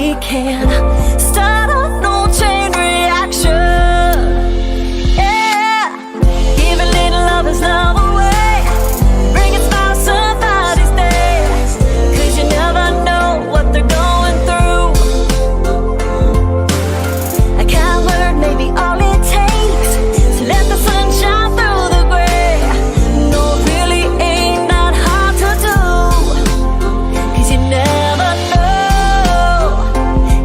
we can start a no chain reaction. Yeah, give a little love is love away. Bring a smile to somebody's day. 'Cause you never know what they're going through. A kind word may be all it takes to let the sun shine through the gray. No, it really ain't that hard to do. 'Cause you never know,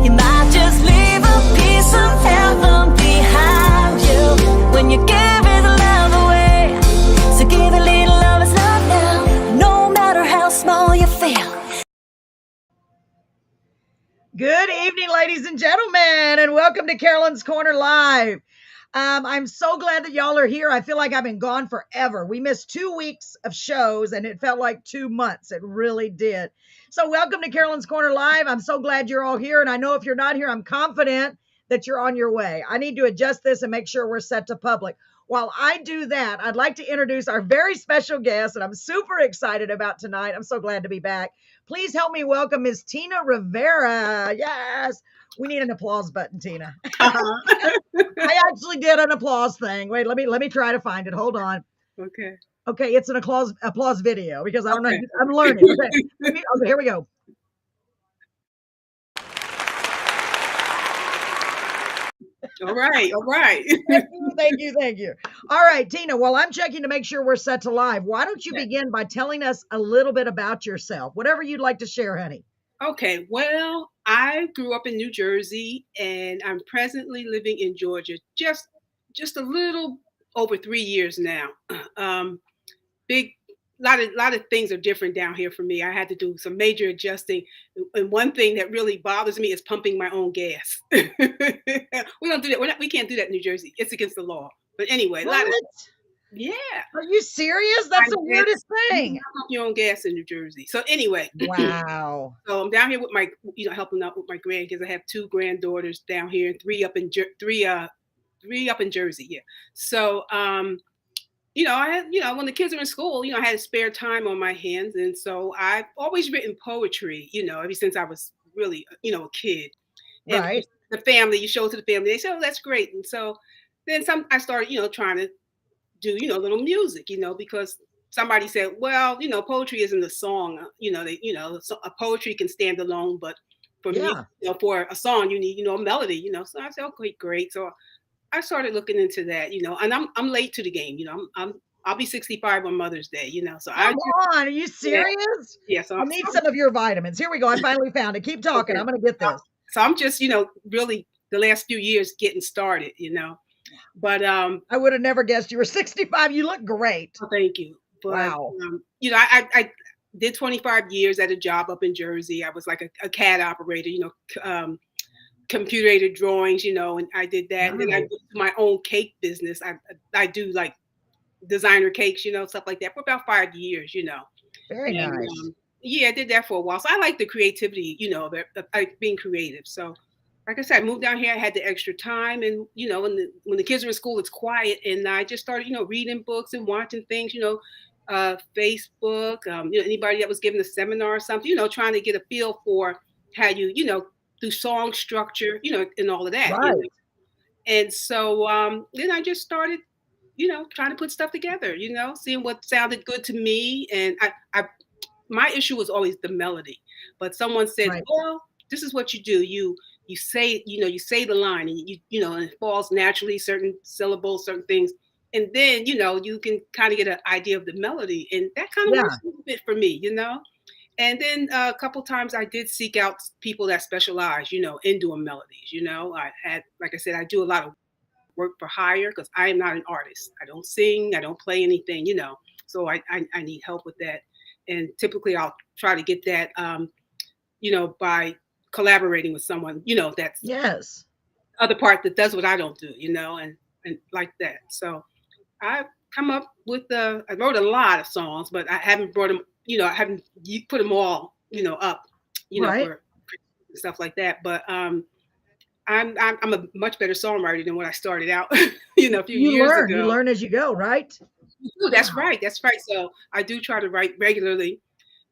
you might just leave a piece of heaven behind you when you give it love away. So give a little love is love now, no matter how small you feel. Good evening, ladies and gentlemen, and welcome to Carolyn's Corner Live. I'm so glad that y'all are here. I feel like I've been gone forever. We missed 2 weeks of shows, and it felt like 2 months. It really did. So welcome to Carolyn's Corner Live. I'm so glad you're all here, and I know if you're not here, I'm confident that you're on your way. I need to adjust this and make sure we're set to public. While I do that, I'd like to introduce our very special guest, and I'm super excited about tonight. I'm so glad to be back. Please help me welcome Ms. Tina Rivera. Yes. We need an applause button, Tina. I actually did an applause thing. Wait, let me try to find it. Hold on. Okay. Okay, it's an applause video because I don't Okay. know. I'm learning. Okay. Okay, here we go. All right. All right. Thank you. All right, Tina, while I'm checking to make sure we're set to live, why don't you Okay. begin by telling us a little bit about yourself? Whatever you'd like to share, honey. Okay. Well, I grew up in New Jersey and I'm presently living in Georgia. Just a little over 3 years now. Big lot of things are different down here for me. I had to do some major adjusting. And one thing that really bothers me is pumping my own gas. We don't do that. We can't do that in New Jersey. It's against the law. But anyway, What? yeah. Are you serious? That's the weirdest You thing. cannot pump your own gas in New Jersey. So anyway, Wow. so I'm down here with my, helping out with my grandkids. I have 2 granddaughters down here and 3 up in three up in Jersey. Yeah. So I had, when the kids are in school, I had spare time on my hands, and so I've always written poetry. Ever since I was really, a kid. And Right. the family, you show it to the family, they say, "Oh, that's great." And so then I started, trying to do, a little music, because somebody said, well, poetry isn't a song. A poetry can stand alone, but for me, Yeah. for a song, you need, a melody, So I said, okay, great. So I started looking into that, and I'm late to the game, I'll be 65 on Mother's Day, So Come on, are you serious? yeah. So I need some of your vitamins. Here we go. I finally found it. Keep talking. okay. I'm gonna get this. So I'm just, really the last few years getting started, But I would have never guessed you were 65. You look great. oh, thank you. But Wow. I did 25 years at a job up in Jersey. I was like a CAD operator, computer-aided drawings, and I did that. And then I Nice. did my own cake business. I do like designer cakes, stuff like that for about 5 years, Very And nice. yeah, I did that for a while. So I like the creativity, like being creative. So like I said, I moved down here. I had the extra time, and when the kids are in school, it's quiet, and I just started, reading books and watching things, Facebook, anybody that was giving a seminar or something, trying to get a feel for how you, do song structure, and all of that. Right. And so then I just started, trying to put stuff together, seeing what sounded good to me. And my issue was always the melody, but someone said, Right. well, this is what you do. You say, you say the line, and and it falls naturally, certain syllables, certain things. And then, you can kind of get an idea of the melody, and that kind of works a little bit for me, And then a couple times I did seek out people that specialize, in doing melodies. I had, like I said, I do a lot of work for hire because I am not an artist. I don't sing, I don't play anything, So I need help with that. And typically I'll try to get that, by collaborating with someone, that's Yes. other part that does what I don't do, and like that. So I've come up with I wrote a lot of songs, but I haven't brought them, I haven't put them all, up, Right. for stuff like that. But I'm a much better songwriter than when I started out, a few years ago. You learn as you go, right? Ooh, that's right. That's right. So I do try to write regularly,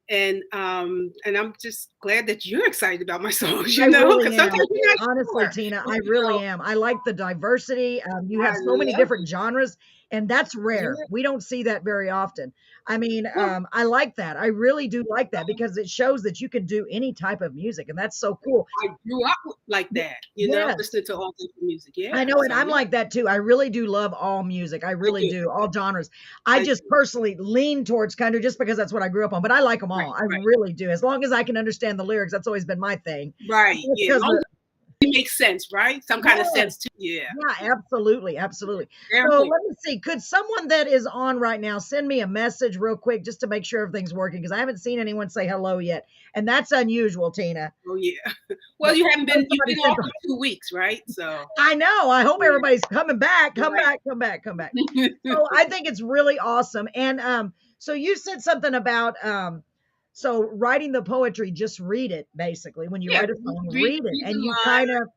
And I'm just glad that you're excited about my songs, I because really am. sometimes you're not Honestly, sure. Tina, I You really know, am. I like the diversity. You have I so many love different it. genres, and that's rare. Yeah. We don't see that very often. I mean, Well, I like that. I really do like that because it shows that you can do any type of music, and that's so cool. I grew up like Y- that, Yes, listening to all different music. I Yeah. know it. So I'm yeah, like that too. I really do love all music. I I really do. do. All genres. I I just do. personally lean towards country just because that's what I grew up on, but I like them Right, all. I right, really do. As long as I can understand the lyrics, that's always been my thing. right. Just Yeah. As because long as it makes sense, right? Some kind of yes. sense too. Yeah. Yeah, absolutely, absolutely. Very So important. let me see. Could someone that is on right now send me a message real quick just to make sure everything's working? Because I haven't seen anyone say hello yet, and that's unusual, Tina. Oh yeah. Well, But you haven't been. You've somebody been sent. off for 2 weeks, right? So I know. I hope yeah. everybody's coming back. Come Right. back. Come back. Come back. So I think it's really awesome. And so you said something about so writing the poetry, just read it basically. When you Yeah. write a song, Read, read it, read the and you line. kind of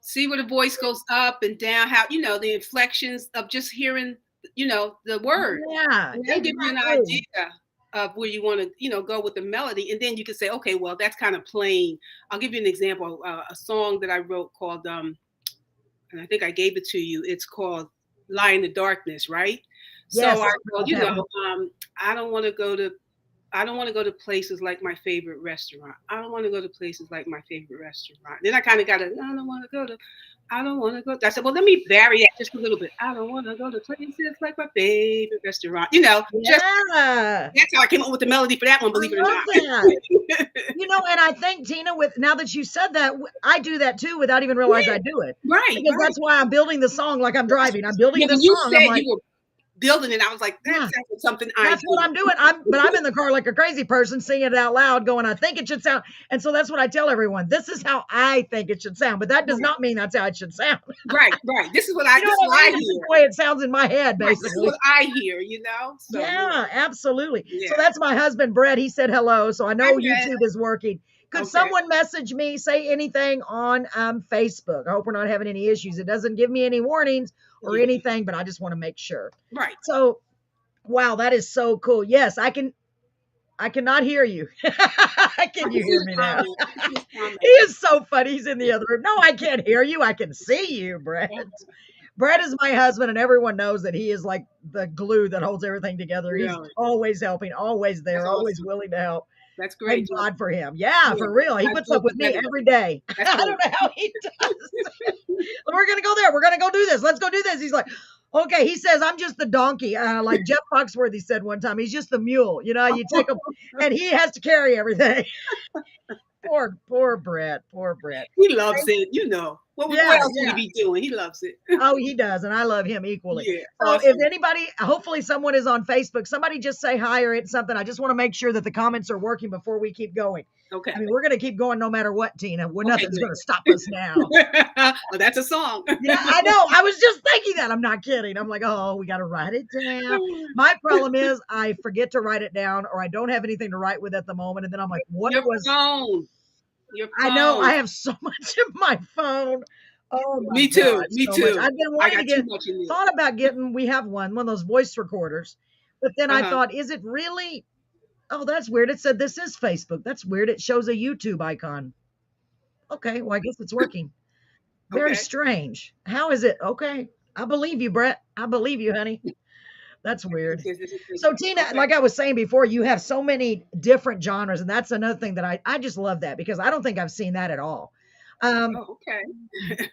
See where the voice goes up and down. How the inflections of just hearing the word. yeah, And that'll give you an exactly. idea of where you want to, go with the melody. And then you can say, okay, well, that's kind of plain. I'll give you an example. A song that I wrote called, and I think I gave it to you. It's called Lie in the Darkness, right? So Yes, I I heard go, about that one. I don't want to go to I don't want to go to places like my favorite restaurant. I don't want to go to places like my favorite restaurant. Then I kind of got to, I don't want to go to, I don't want to go. I said, well, let me vary it just a little bit. I don't want to go to places like my favorite restaurant. Just Yeah. that's how I came up with the melody for that one, I believe it or love not. that. And I think Tina, with now that you said that, I do that too without even realize Yeah, I do it right, because right. that's why I'm building the song like I'm driving. I'm building Yeah, when this you song. I'm said like, you were building it, I was like, that yeah, sounds like something I that's what do. I'm doing. But I'm in the car like a crazy person, singing it out loud, going, I think it should sound. And so that's what I tell everyone. This is how I think it should sound, but that does Right, not mean that's how it should sound. right, right. This is what You know this is what I what I mean? It's just hear. the way it sounds in my head, Right, this is basically. what I hear. So yeah, Yeah, absolutely. So yeah. that's my husband, Brett. He said hello. So I Hi, know Brett. YouTube is working. Could Okay. someone message me, say anything on Facebook? I hope we're not having any issues. It doesn't give me any warnings or Yeah. anything, but I just want to make sure. Right. So, wow, that is so cool. Yes, I cannot hear you. I Can can you see hear his me now? comment. I can see his comment. He is so funny. He's in the other room. No, I can't hear you. I can see you, Brett. Brett is my husband, and everyone knows that he is like the glue that holds everything together. He's Really. always helping, always That's there, always awesome. willing to help. That's Thank great. You God for him. Yeah, yeah, for real. He you guys puts do up it with me together. every day. I That's don't great. know how he does. We're gonna go there. We're gonna go do this. Let's go do this. He's like, okay. He says, I'm just the donkey. Like Jeff Foxworthy said one time, he's just the mule. You take him, and he has to carry everything. Poor Brett. Poor Brett. He loves it. What Yeah, else would he yeah. be doing? He loves it. Oh, he does, and I love him equally. Yeah, So if awesome. anybody, hopefully someone is on Facebook, somebody just say hi or hit something. I just want to make sure that the comments are working before we keep going. Okay. I mean, we're going to keep going no matter what, Tina. Okay, Nothing's going to great. stop us now. Well, that's a song. Yeah, I know. I was just thinking that. I'm not kidding. I'm like, oh, we got to write it down. My problem is I forget to write it down, or I don't have anything to write with at the moment. And then I'm like, what Your was, phone. Your I know phone. I have so much in my phone. Oh my Me too. God, Me so much. too. I've been I wanting to got too get, much in there. thought about getting, we have one of those voice recorders. But then I Uh-huh. thought, is it really? Oh, that's weird. It said this is Facebook. That's weird. It shows a YouTube icon. Okay, well, I guess it's working. Very Okay. strange. How is it? Okay. I believe you, Brett. I believe you, honey. That's weird. This is So, Facebook. Tina, Okay. like I was saying before, you have so many different genres, and that's another thing that I just love that because I don't think I've seen that at all. Um, Oh, okay.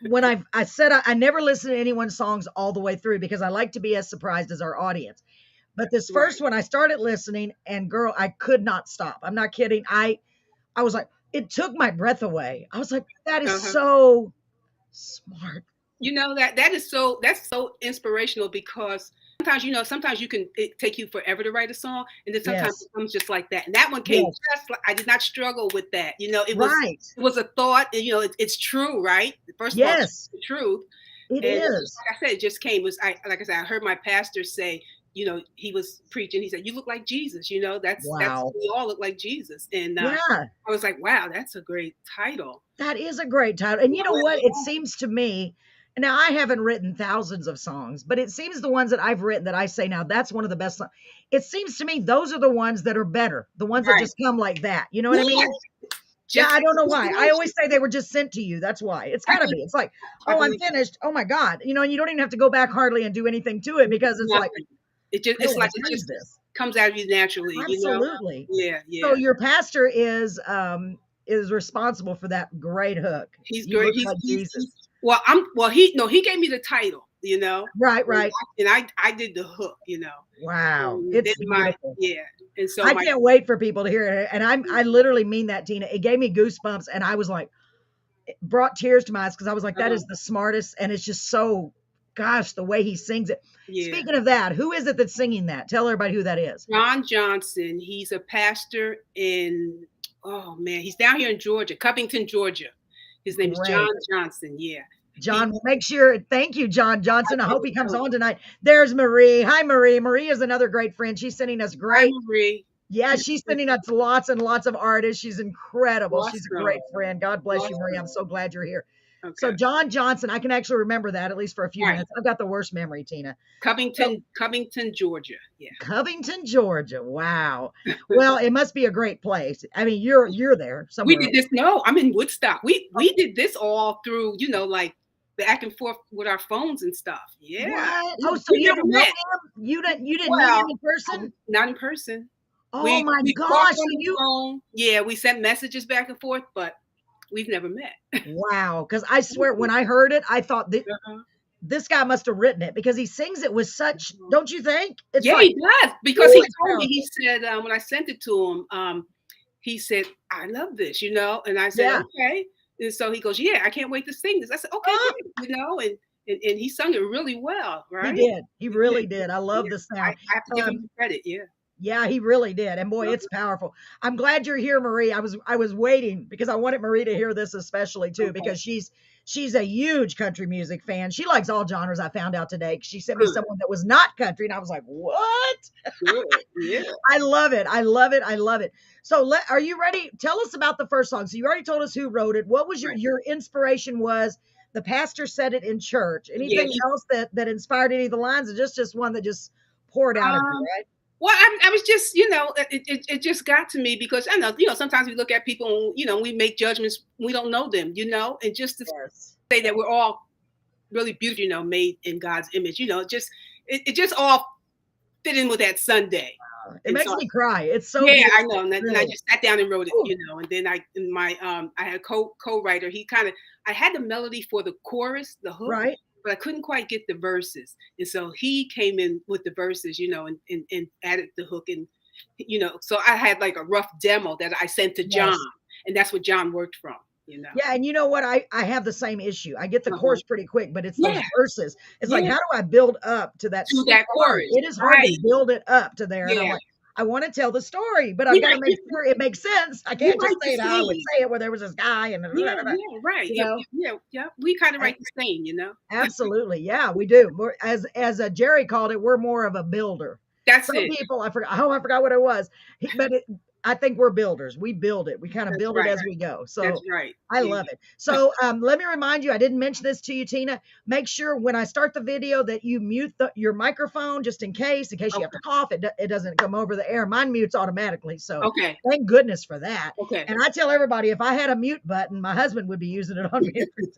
when I said I never listen to anyone's songs all the way through because I like to be as surprised as our audience. But this Right. first one, I started listening, and girl, I could not stop. I'm not kidding. I was like, it took my breath away. I was like, that is Uh-huh. so smart. That's so inspirational because sometimes you can it take you forever to write a song, and then sometimes Yes. it comes just like that. And that one came Yes. just like I did not struggle with that. Right. It was a thought, and it's true, right? First of all, it's Yes, the truth, it and just is. like I said, it just came. Like I said, I heard my pastor say, he was preaching. He said, "You look like Jesus." That's Wow. we all look like Jesus, and Yeah, I was like, "Wow, that's a great title." that is a great title. And you know Well, what? It seems to me, Now, I haven't written thousands of songs, but it seems the ones that I've written that I say now, that's one of the best songs. It seems to me those are the ones that are better, the ones that Right. just come like that. You know what I mean? Yeah, Just I don't know why. I inspiration. always say they were just sent to you. That's why. It's I got to think- be. It's like, I oh, I'm believe finished. Oh my God. You know, and you don't even have to go back hardly and do anything to it because it's like, nothing. It just I don't it's want like to it change just this. comes out of you naturally, you know? Absolutely. Yeah, So yeah. your pastor is responsible for that great hook. He's You great. look like Jesus. Well, he gave me the title, you know. Right, right. And I did the hook, you know. Wow. And then It's beautiful. and so I my can't wait for people to hear it. And I literally mean that, Tina. It gave me goosebumps and I was like, it brought tears to my eyes because I was like, that is the smartest. And it's just so, gosh, the way he sings it. yeah. Speaking of that, who is it that's singing that? Tell everybody who that is. John Johnson, he's a pastor in oh man, he's down here in Georgia, Covington, Georgia. His name is Great. John Johnson, yeah. John, make sure. Thank you, John Johnson. I hope he comes on tonight. There's Marie. Hi, Marie. Marie is another great friend. She's sending us Hi, great. Marie. Yeah, she's sending us lots and lots of artists. She's incredible. She's a Awesome. great friend. God bless you, Awesome. Marie. I'm so glad you're here. Okay. So John Johnson, I can actually remember that at least for a few Right. minutes. I've got the worst memory, Tina. Covington, Georgia. Yeah. Covington, Georgia. Wow. Well, it must be a great place. I mean, you're there We somewhere. did this. No, I'm in Woodstock. We did this all through, you know, like back and forth with our phones and stuff. Yeah. What? Oh, so We you never didn't know met. him? You didn't meet Well, him in person? Not in person. Oh we my talked gosh. So on the you phone. Yeah, we sent messages back and forth, but we've never met. wow. Because I swear when I heard it, I thought Uh-huh. this guy must have written it because he sings it with such, don't you think? It's Yeah, like, he does. Because ooh, he it's told me, powerful. he said, when I sent it to him, he said, I love this, you know? And I said, Yeah. okay. And so he goes, yeah, I can't wait to sing this. I said, okay, Oh. great, you know? And he sung it really well, right? He did. He really did. I love the I sound. have to give him credit, yeah. Yeah, he really did. And boy, it's powerful. I'm glad you're here, Marie. I was waiting because I wanted Marie to hear this especially too, because she's a huge country music fan. She likes all genres. I found out today. She sent me Good. someone that was not country, and I was like, what? Good. Yeah. I love it. I love it. I love it. So are you ready? Tell us about the first song. So you already told us who wrote it. What was your inspiration was? The pastor said it in church. Anything else that inspired any of the lines, or just one that just poured out of you, right? Well, I was just, you know, it just got to me because I know, you know, sometimes we look at people and, you know, we make judgments, we don't know them, you know, and just to say that we're all really beautiful, you know, made in God's image, you know, it just all fit in with that Sunday. It makes me cry. It's so yeah, beautiful. I know. And Really. I just sat down and wrote it, you know, and then I had a co-writer. I had the melody for the chorus, the hook, right, but I couldn't quite get the verses. And so he came in with the verses, you know, and added the hook. And, you know, so I had like a rough demo that I sent to John, and that's what John worked from, you know. Yeah, and you know what? I have the same issue. I get the chorus pretty quick, but it's those verses. It's like, how do I build up to that chorus? It is hard to build it up to there. And I'm like, I want to tell the story, but I've got to make sure it makes sense. I can't just say it how I would say it, where there was this guy and right. You know? Yeah. We kind of write the same, you know. Absolutely, yeah, we do. We're, as Jerry called it, we're more of a builder. That's Some it. people, I forgot what it was, but I think we're builders. We build it. We kind of build it as we go. So that's right. I love it. So let me remind you, I didn't mention this to you, Tina. Make sure when I start the video that you mute your microphone just in case you have to cough. It doesn't come over the air. Mine mutes automatically. So thank goodness for that. Okay. And I tell everybody, if I had a mute button, my husband would be using it on me every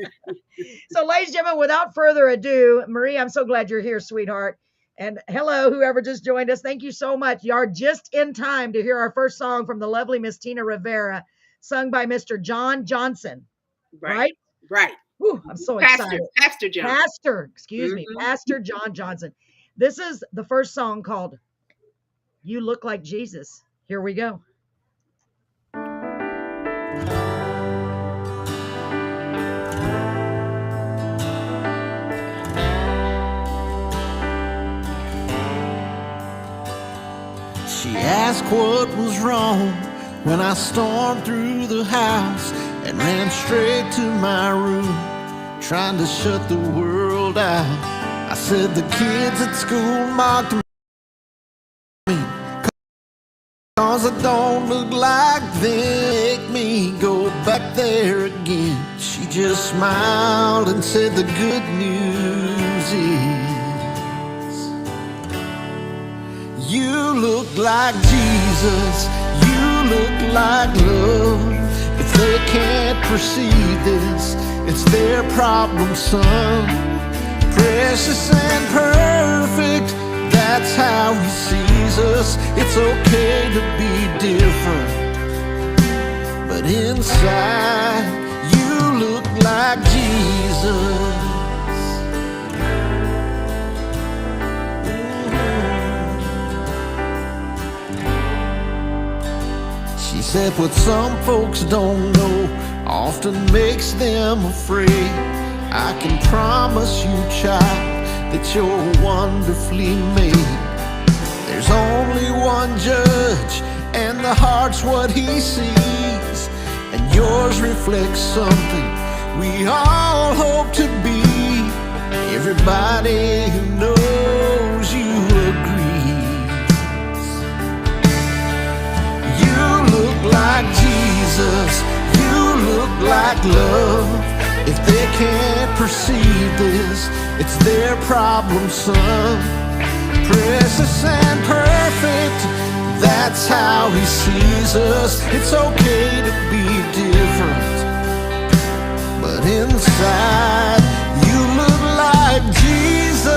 day. So ladies and gentlemen, without further ado, Marie, I'm so glad you're here, sweetheart. And hello, whoever just joined us. Thank you so much. You are just in time to hear our first song from the lovely Miss Tina Rivera, sung by Mr. John Johnson. Right? Whew, I'm so excited. Pastor John. Pastor John Johnson. This is the first song called You Look Like Jesus. Here we go. She asked what was wrong when I stormed through the house and ran straight to my room, trying to shut the world out. I said the kids at school mocked me 'cause I don't look like them. Make me go back there again. She just smiled and said the good news is you look like Jesus, you look like love. If they can't perceive this, it's their problem, son. Precious and perfect, that's how he sees us. It's okay to be different, but inside you look like Jesus. She said what some folks don't know often makes them afraid. I can promise you, child, that you're wonderfully made. There's only one judge, and the heart's what he sees, and yours reflects something we all hope to be. Everybody who knows you agrees. You look like Jesus, you look like love. If they can't perceive this, it's their problem, son. Precious and perfect, that's how he sees us. It's okay to be different, but inside you look like Jesus.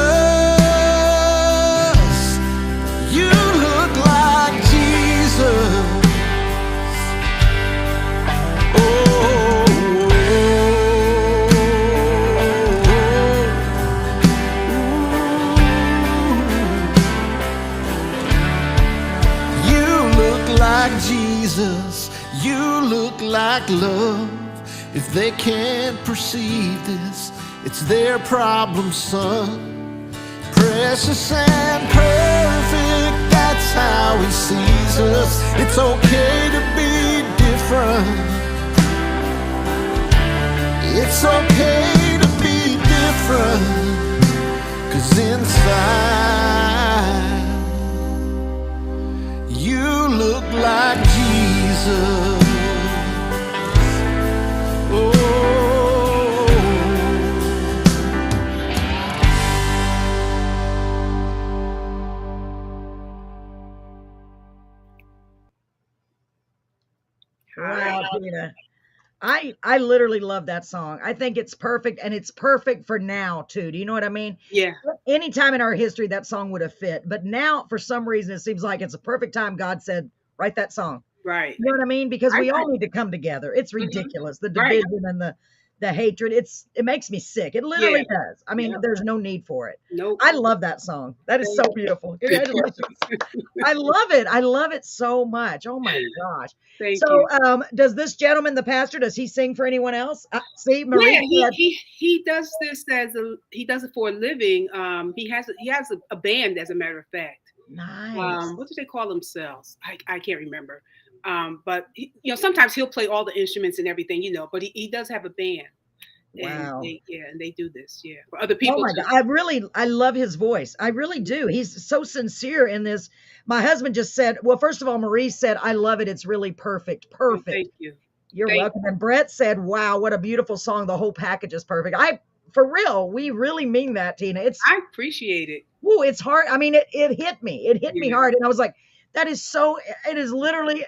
You look like Jesus. Jesus, you look like love. If they can't perceive this, it's their problem, son. Precious and perfect, that's how he sees us. It's okay to be different. It's okay to be different, 'cause inside you look like Jesus. Oh. Wow, Tina. I literally love that song. I think it's perfect, and it's perfect for now too. Do you know what I mean? Yeah. Any time in our history that song would have fit, but now for some reason it seems like it's a perfect time. God said, "Write that song." Right. You know what I mean? Because I we all need to come together. It's ridiculous, the Right. division and the hatred. It makes me sick. It literally does. I mean, Yeah. there's no need for it. Nope. I love that song. That is so beautiful. Congratulations. I love it. I love it so much. Oh my gosh. Thank So, you. does this gentleman, the pastor, does he sing for anyone else? See, Marie Yeah, said, he does this he does it for a living. He has a band, as a matter of fact. nice. What do they call themselves? I can't remember. But sometimes he'll play all the instruments and everything, but he does have a band. And Wow. they do this, for other Oh people my too. God. I love his voice. I really do. He's so sincere in this. My husband just said, well, first of all, Marie said, I love it. It's really perfect. Oh, Perfect. thank you. You're Thank welcome. And Brett said, wow, what a beautiful song. The whole package is perfect. For real, we really mean that, Tina. I appreciate it. It's hard. I mean, it hit me. It hit me Yeah. hard. And I was like, it is literally,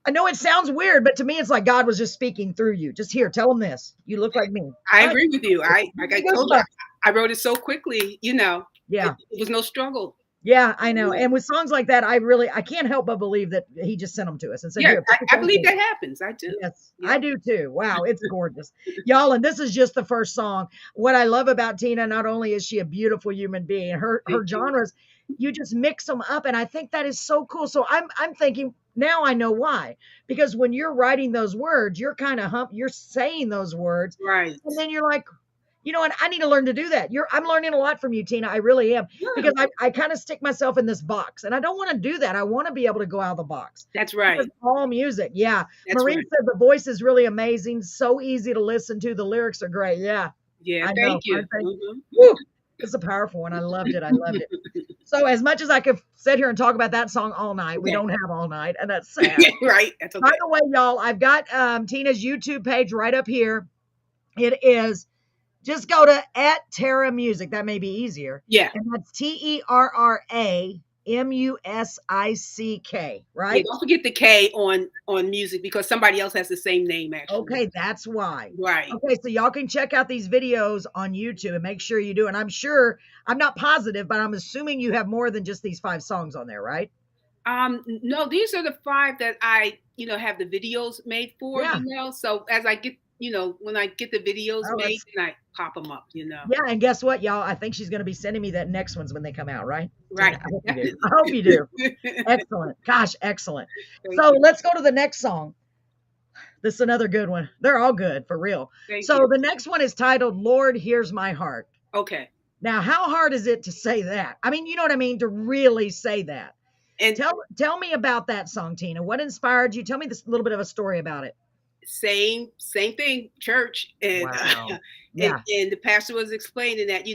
I know it sounds weird, but to me, it's like God was just speaking through you. Just here, tell him this. You look like me. I agree with you. Like I told you, Goosebumps. I wrote it so quickly. Yeah. It was no struggle. Yeah, I know. And with songs like that, I can't help but believe that he just sent them to us and said, Yeah, here, put this I on believe tape. that happens. I do. Yes, Yeah. I do too. Wow, it's gorgeous. Y'all, and this is just the first song. What I love about Tina, not only is she a beautiful human being, her Thank you. genres, you just mix them up, and I think that is so cool. So I'm thinking now I know why. Because when you're writing those words, you're kind of you're saying those words, Right. and then you're like, you know what? I need to learn to do that. I'm learning a lot from you, Tina. I really am. Because I kind of stick myself in this box, and I don't want to do that. I want to be able to go out of the box. That's right. Because all music. Yeah. That's Marie right. said the voice is really amazing. So easy to listen to. The lyrics are great. Yeah. Yeah, I know. thank you. I think- Mhm. Woo. It's a powerful one. I loved it. I loved it. So as much as I could sit here and talk about that song all night, we Okay. don't have all night, and that's sad. Right. That's okay. By the way, y'all, I've got Tina's YouTube page right up here. It is, just go to @Terra Music. That may be easier. Yeah. And that's TerraMusick, Yeah, right? don't forget the K on music because somebody else has the same name actually. Okay, that's why. Right. Okay, so y'all can check out these videos on YouTube and make sure you do. And I'm sure, I'm not positive, but I'm assuming you have more than just these 5 songs on there, right? No, these are the 5 that I, have the videos made for, Yeah. So as I get, when I get the videos Oh, made, that's- then I pop them up, Yeah, and guess what, y'all? I think she's going to be sending me that next ones when they come out, right? Right. I hope you do. I hope you do. Excellent. Gosh, excellent. Thank So you. let's go to the next song. This is another good one. They're all good, for real. Thank So you. the next one is titled, Lord, Here's My Heart. Okay. Now, how hard is it to say that? I mean, you know what I mean? To really say that. And Tell me about that song, Tina. What inspired you? Tell me this little bit of a story about it. same thing, church. And Wow. Yeah. and the pastor was explaining that,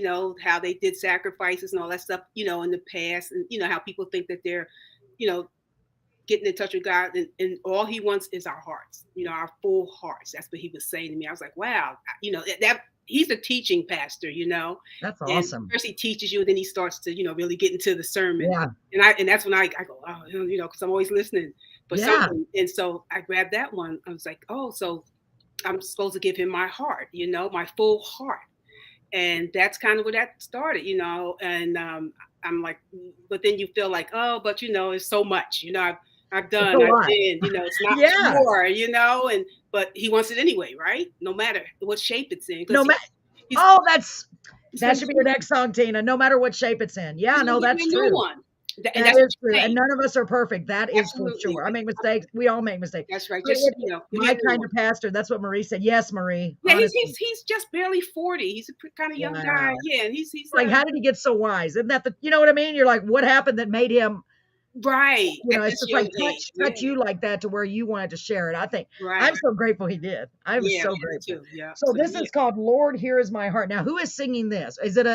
how they did sacrifices and all that stuff, in the past, and how people think that they're, getting in touch with God, and all he wants is our hearts, our full hearts. That's what he was saying to me. I was like, wow, that he's a teaching pastor, That's and awesome. first he teaches you, and then he starts to, really get into the sermon. Yeah. And that's when I go, oh, because I'm always listening for Yeah. something. And so I grabbed that one. I was like, oh, so I'm supposed to give him my heart, my full heart. And that's kind of where that started, and I'm like, but then you feel like, oh, but it's so much, I've done, a I've lot. been, it's not Yeah. more, and but he wants it anyway, right? No matter what shape it's in. 'Cause No he- matter. he's- Oh, he's that gonna should be give your me- next song, Tina. No matter what shape it's in. Yeah, he's no, gonna give that's me a new true. one. And That that's is what true. you're And saying. none of us are perfect. That is for Absolutely. sure. I make mistakes. We all make mistakes. That's right. But Just it- give me My a new kind one. of pastor. That's what Marie said. Yes, Marie. Yeah, honestly. he's just barely 40. He's a kind of young Wow. guy. Yeah, and he's Like, how did he get so wise? Isn't that you know what I mean? You're like, what happened that made him, right. At it's this just like young age. touch you like that to where you wanted to share it. I think Right. I'm so grateful he did. I was Yeah, so me grateful. too. Yeah. So this yeah. is called Lord, Here Is My Heart. Now, who is singing this? Is it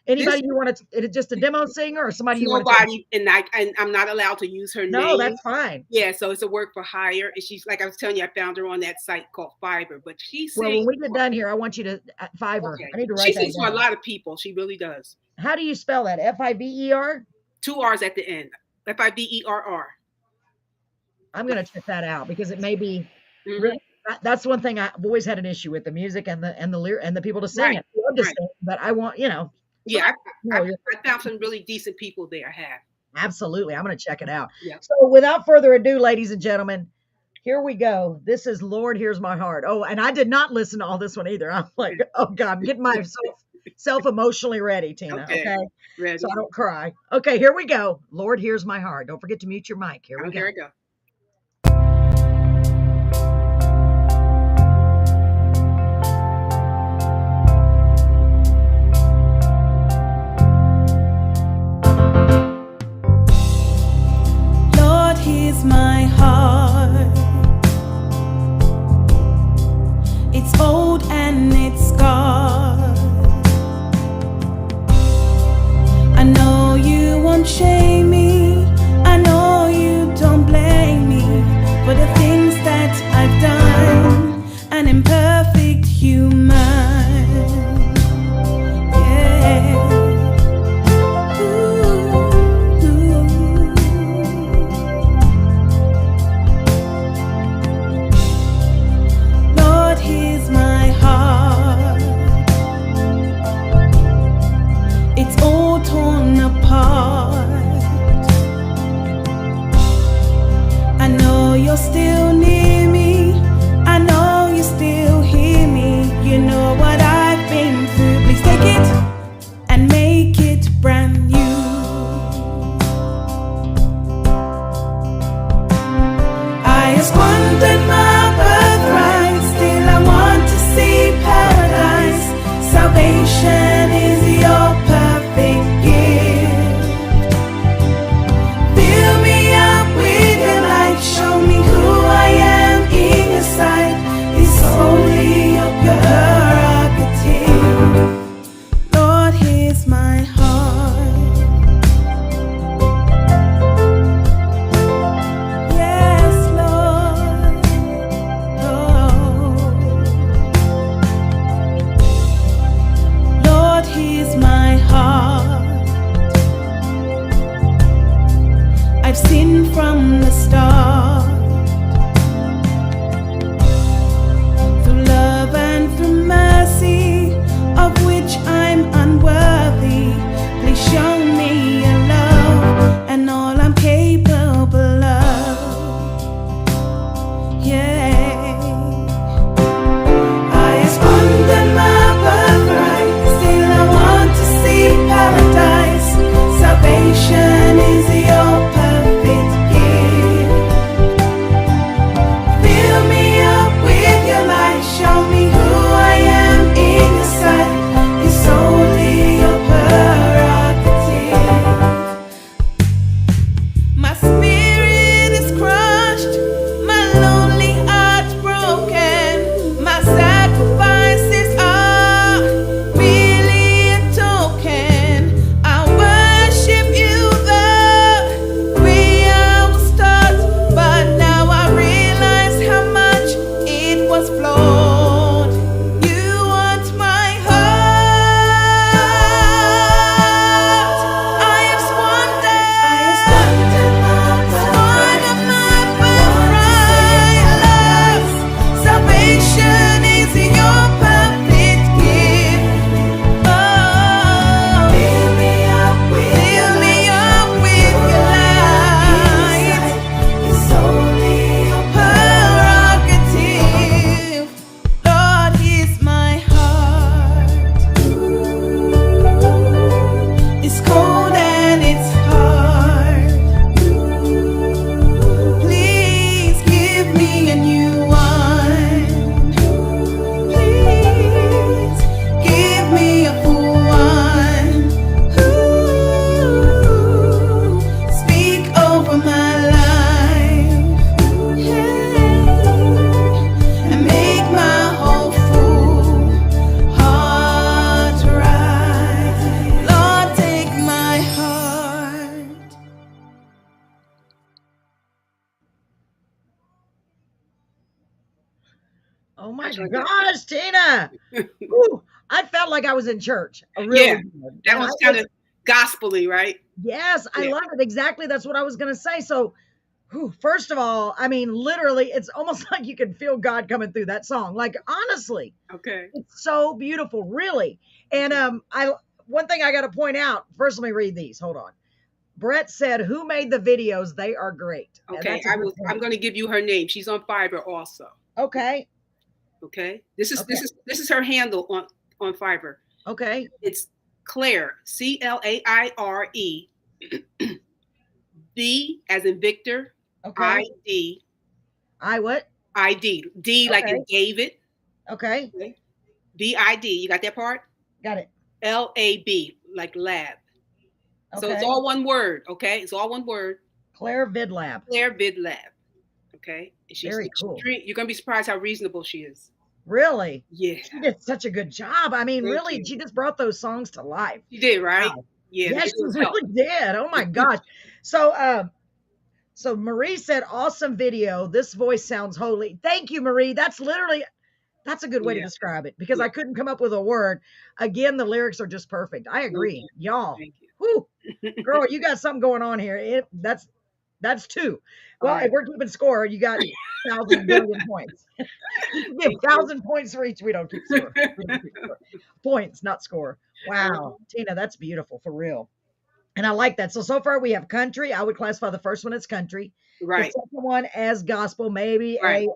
anybody you want to, is it just a demo singer or somebody you want to? Nobody, and I'm not allowed to use her No, name. that's fine. Yeah, so it's a work for hire, and she's, like I was telling you, I found her on that site called Fiverr. But she sings. Well, when we get done here, I want you to Fiverr. Okay. I need to She write that sings for a down. lot of people. She really does. How do you spell that? Fiver? 2 R's at the end. Fiverr. I'm gonna check that out because it may be. Mhm. Really, that's one thing I've always had an issue with, the music and the lyric and the people to sing Right, it. I love to right. sing, but I want, Yeah, you're- I found some really decent people there. I have. absolutely. I'm gonna check it out. Yeah. So without further ado, ladies and gentlemen, here we go. This is Lord, Here's My Heart. Oh, and I did not listen to all this one either. I'm like, oh God, I'm getting myself emotionally ready, Tina. Okay. Ready. So I don't cry. Okay, here we go. Lord, Here's My Heart. Don't forget to mute your mic. Here we go. Here I go. Lord, here's my heart. It's old and it's scarred. I know you won't shame me. I know you don't blame me for the things that I've done. An imperfect human. Yeah. Lord, here's my heart. It's all torn apart. Oh my Like gosh, Tina. Ooh, I felt like I was in church. I really Yeah, did. that And was kind of gospel-y, right? yes, I Yeah. love it. Exactly. That's what I was going to say. So, whew, first of all, I mean, literally, it's almost like you can feel God coming through that song. Like, honestly, Okay. it's so beautiful, really. And I one thing I got to point out. First, let me read these. Hold on. Brett said, "Who made the videos? They are great." And Okay. that's a good I'm point. going to give you her name. She's on Fiverr also. Okay. Okay. This is Okay. this is her handle on Fiverr. Okay. It's Claire, Claire, B as in Victor, Okay. ID, I what? ID, D like Okay. in David. Okay. Okay. DID. You got that part? Got it. LAB like lab. So it's Okay. all one word. Okay. It's all one word. Claire Vidlab. Claire Vid Lab. Okay. And she's Very cool. You're gonna be surprised how reasonable she is. Really? Yeah. She did such a good job. I mean, Thank really, you. she just brought those songs to life. You did, right? Wow. Yeah, the Yes, she videos help. really did. Oh my gosh. So so Marie said, awesome video. This voice sounds holy. Thank you, Marie. That's a good way to Yeah. describe it because Yeah. I couldn't come up with a word. Again, the lyrics are just perfect. I Thank agree. you. Y'all. Thank you. Whoo, girl, you got something going on here. That's two. All Well, right. if we're keeping score, you got 1,000,000,000 points. You can give Thank you. 1,000 points for each. We don't keep score. We don't keep score. Points, not score. Wow, Tina, that's beautiful for real. And I like that. So far we have country. I would classify the first one as country. The Right. second one as gospel, maybe Right.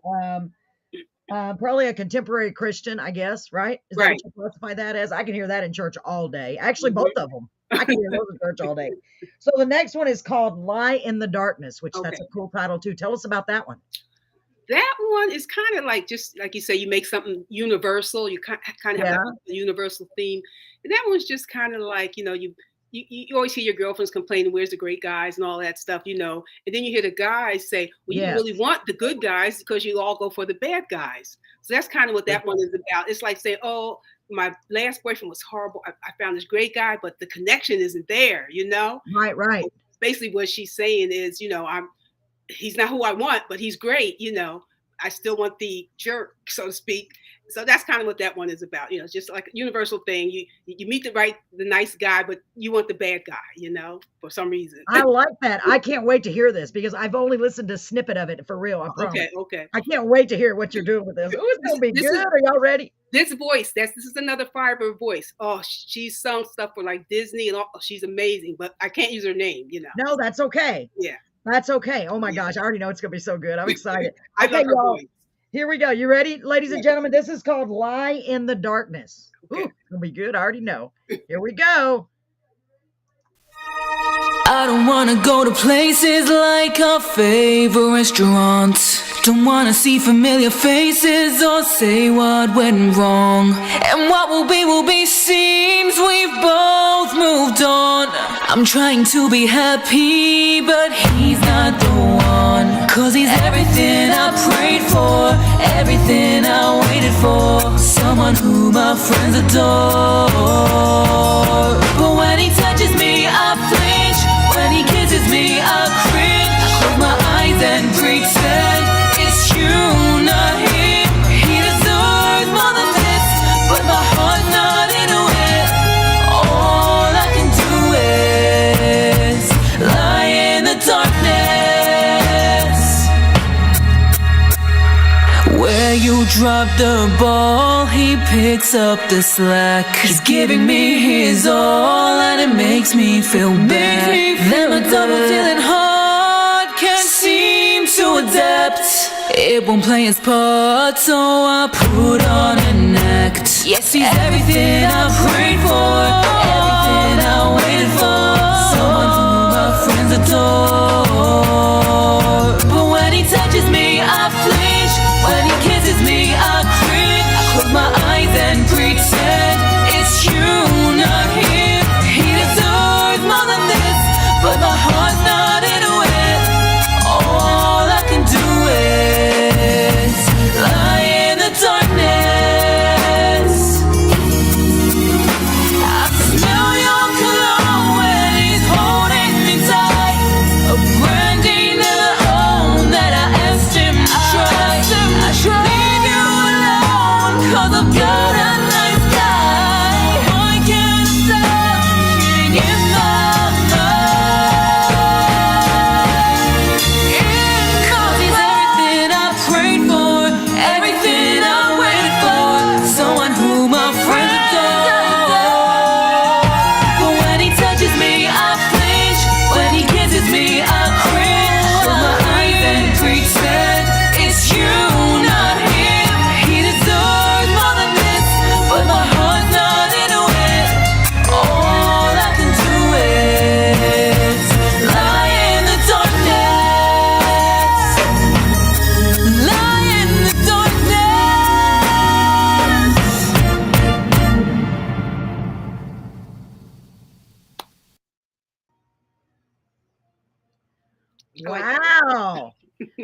probably a contemporary Christian, I guess, right? Is that Right. what you classify that as? I can hear that in church all day. Actually, Mhm. both of them. I can hear those in church all day. So the next one is called Lie in the Darkness, which that's Okay. a cool title too. Tell us about that one. That one is kind of like, just like you say, you make something universal. You kind of have Yeah. a universal theme. And that one's just kind of like, you always hear your girlfriends complaining, where's the great guys and all that stuff, And then you hear the guys say, well, you Yes. really want the good guys because you all go for the bad guys. So that's kind of what that one is about. It's like saying, oh, my last boyfriend was horrible. I found this great guy, but the connection isn't there, Right. Basically what she's saying is, he's not who I want, but he's great, I still want the jerk, so to speak. So that's kind of what that one is about. It's just like a universal thing. You meet the nice guy, but you want the bad guy, for some reason. I like that. I can't wait to hear this because I've only listened to a snippet of it for real. I promise. Okay. I can't wait to hear what you're doing with this. Oh, it's gonna be good. Are y'all ready? This voice, this is another Fiverr voice. Oh, she's sung stuff for like Disney and all. She's amazing, but I can't use her name, No, that's okay. Yeah. That's okay. Oh my gosh, I already know it's gonna be so good. I'm excited. I Okay, love her y'all. voice. Here we go. You ready, ladies and gentlemen? This is called Lie in the Darkness. Okay. Ooh, it's gonna be good. I already know. Here we go. I don't wanna go to places like our favorite restaurants. Don't wanna see familiar faces or say what went wrong. And what will be seems we've both moved on. I'm trying to be happy, but he's not the one. 'Cause he's everything I prayed for, everything I waited for. Someone who my friends adore. But when he touches me, I flinch. When he kisses me, I cringe. Close my eyes and pretend it's you, not him. He deserves more than this, but my heart's not into it. All I can do is lie in the darkness. Where you drop the ball, he picks up the slack. He's giving me his all, and it makes me feel bad. Then my double dealing heart can't seem to adapt. It won't play its part, so I put on an act. Yes, he's everything I prayed for, everything I waited for. Someone who my friends adore. But when he touches me, I flinch. When he kisses me, I cringe. I close my eyes and pretend it's you, not him. He deserves more than this, but my heart's not into it. All I can do is lie in the darkness. I smell your cologne when he's holding me tight. got a nice guy. Why can't I stop thinking in my mind? Cause he's everything I prayed for, everything I waited for, someone whom my friends adore. But when he touches me, I flinch. When he kisses me, I cringe. But my eyes and pretend it's you, not him. He deserves more than this, but my heart's not into it. All I can do is lie in the darkness, lie in the darkness. I like that. Wow.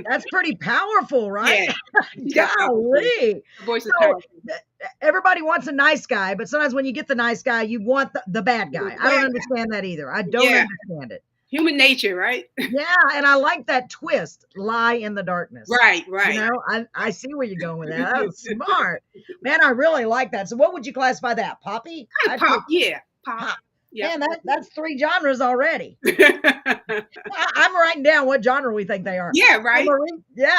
That's pretty powerful, right? Yeah. You got powerful. Golly. The voice is So powerful. everybody wants a nice guy, but sometimes when you get the nice guy, you want the bad guy. I don't understand that either. I don't Yeah. understand it. Human nature, right? Yeah, and I like that twist, lie in the darkness. Right, You right. know, I see where you're going with that. That's smart. Man, I really like that. So what would you classify that? Poppy? Kind I'd of pop, put yeah. Pop. pop. Yeah. Man, that's 3 genres already. I'm writing down what genre we think they are. Yeah, So right.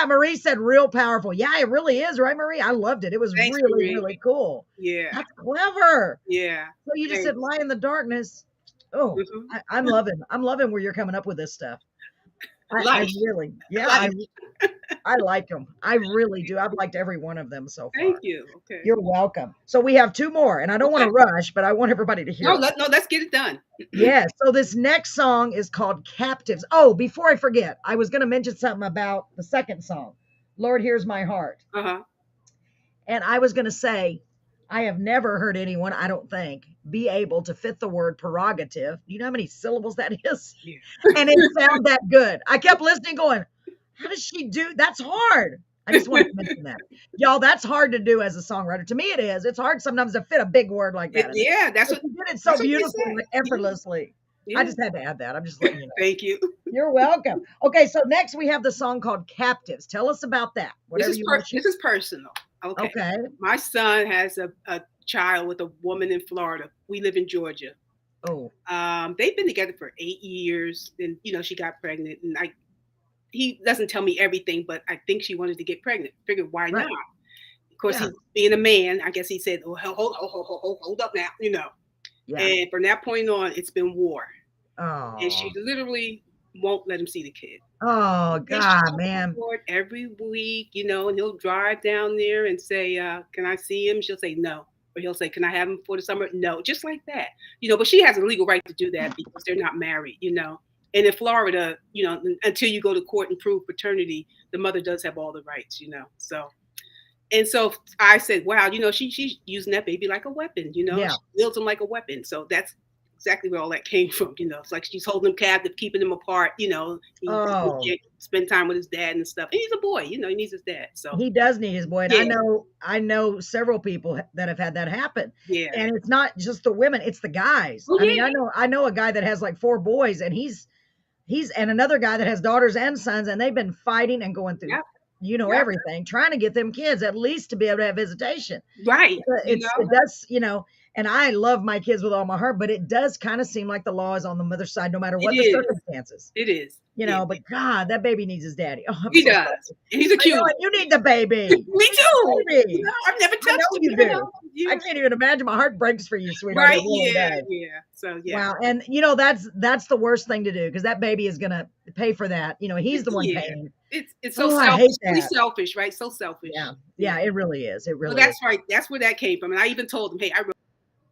Marie said real powerful. Yeah, it really is, right, Marie? I loved it. It was Thanks, really, Marie. really cool. Yeah, That's clever. yeah. So you just Thanks. said lie in the darkness. Oh, Mhm. I'm loving where you're coming up with this stuff. I Life. really, yeah, Life. I like them. I really do. I've liked every one of them so far. Thank you. Okay. You're welcome. So we have 2 more, and I don't want to Okay. rush, but I want everybody to hear No, it. let's get it done. Yes. So this next song is called Captives. Oh, before I forget, I was going to mention something about the second song, Lord Hears My Heart. Uh-huh. And I was going to say, I have never heard anyone, I don't think, be able to fit the word prerogative. Do you know how many syllables that is? Yeah. And it sounded that good. I kept listening, going, how does she do? That's hard. I just wanted to mention that. Y'all, that's hard to do as a songwriter. To me, it is. It's hard sometimes to fit a big word like that. Yeah, that's But what you did it so that's what they beautifully, say. like effortlessly. Yeah. I just had to add that. I'm just letting you know. Thank you. You're welcome. Okay, so next we have the song called Captives. Tell us about that. Whatever This is you want to share. this is personal. Okay. Okay. My son has a child with a woman in Florida. We live in Georgia. Oh, They've been together for 8 years, and she got pregnant, and he doesn't tell me everything, but I think she wanted to get pregnant. Figured why Right. not? Of course, Yeah. he's being a man. I guess he said, "Oh, hold up now," yeah. And from that point on, it's been war, Oh, and she literally won't let him see the kid. oh, And she God, comes man. forward every week, and he'll drive down there and say, "Can I see him?" She'll say no. Or he'll say, "Can I have him for the summer?" No, just like that. But she has a legal right to do that because they're not married. And in Florida, until you go to court and prove paternity, the mother does have all the rights. So I said, wow, she's using that baby like a weapon, Yeah. she wields him like a weapon. So that's exactly where all that came from. It's like she's holding him captive, keeping him apart. He Oh. can't spend time with his dad and stuff. And he's a boy, he needs his dad. So He does need his boy. And Yeah. I know several people that have had that happen. yeah, And it's not just the women, it's the guys. Oh, I mean, yeah. I know a guy that has like 4 boys, and he's and another guy that has daughters and sons, and they've been fighting and going through Yep. Yep. everything, trying to get them kids at least to be able to have visitation. right. It does, and I love my kids with all my heart, but it does kind of seem like the law is on the mother's side no matter what It the is. circumstances. It is. Yeah. But God, that baby needs his daddy. Oh, I'm He so does. sorry. And he's a I cute know, one. and you need the baby. Me too. Baby. I've never I touched know him. you do. Yeah. I can't even imagine. My heart breaks for you, sweetheart. Right. It really Yeah. does. Yeah. So yeah. Wow. And that's the worst thing to do, because that baby is gonna pay for that. He's the one Yeah. paying. It's so Oh, I selfish. hate Really that. selfish, right? So selfish. Yeah. Yeah, it really is. It So really that's is. right. That's where that came from. And I even told him, "Hey, I wrote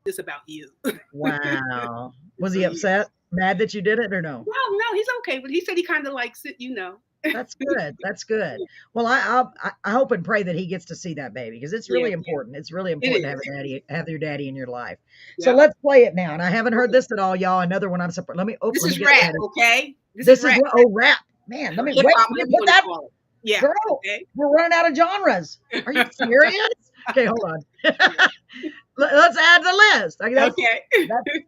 this about you." Wow. Was he So, yeah. upset? Mad that you did it or no? No, he's okay. But he said he kind of likes it. That's good. That's good. Well, I hope and pray that he gets to see that baby, because it's really Yeah. important. It's really important to is. have your daddy in your life. So Yeah. let's play it now. And I haven't heard this at all, y'all. Another one I'm surprised. Let me This let me is get rap, ready. okay? This is rap. rap. Man, let me Hip wait. hop, Let me whatever you put want that. to call it. Yeah. Girl, Okay. we're running out of genres. Are you serious? Okay, hold on. Let's add the list. That's Okay.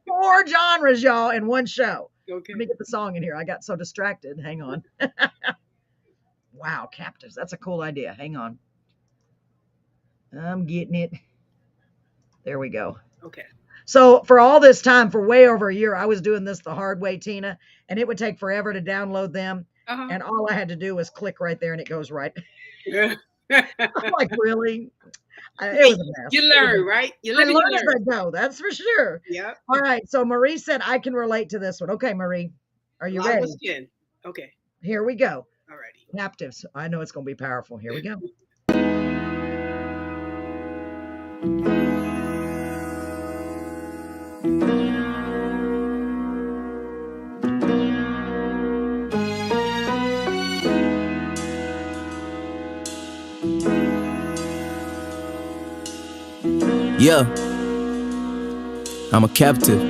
4 genres, y'all, in one show. Okay. Let me get the song in here. I got so distracted. Hang on. Wow, captives. That's a cool idea. Hang on. I'm getting it. There we go. Okay. So for all this time, for way over a year, I was doing this the hard way, Tina, and it would take forever to download them. Uh-huh. And all I had to do was click right there and it goes right. Yeah. I'm like, really? It was a mess. You It was a learn, mess. right? You I live and you learned as learn. I go, that's for sure. Yeah. All right. So Marie said, I can relate to this one. Okay, Marie, are you Lava ready? skin. Okay. Here we go. Alrighty. Captives. I know it's going to be powerful. Here we go. Yeah, I'm a captive.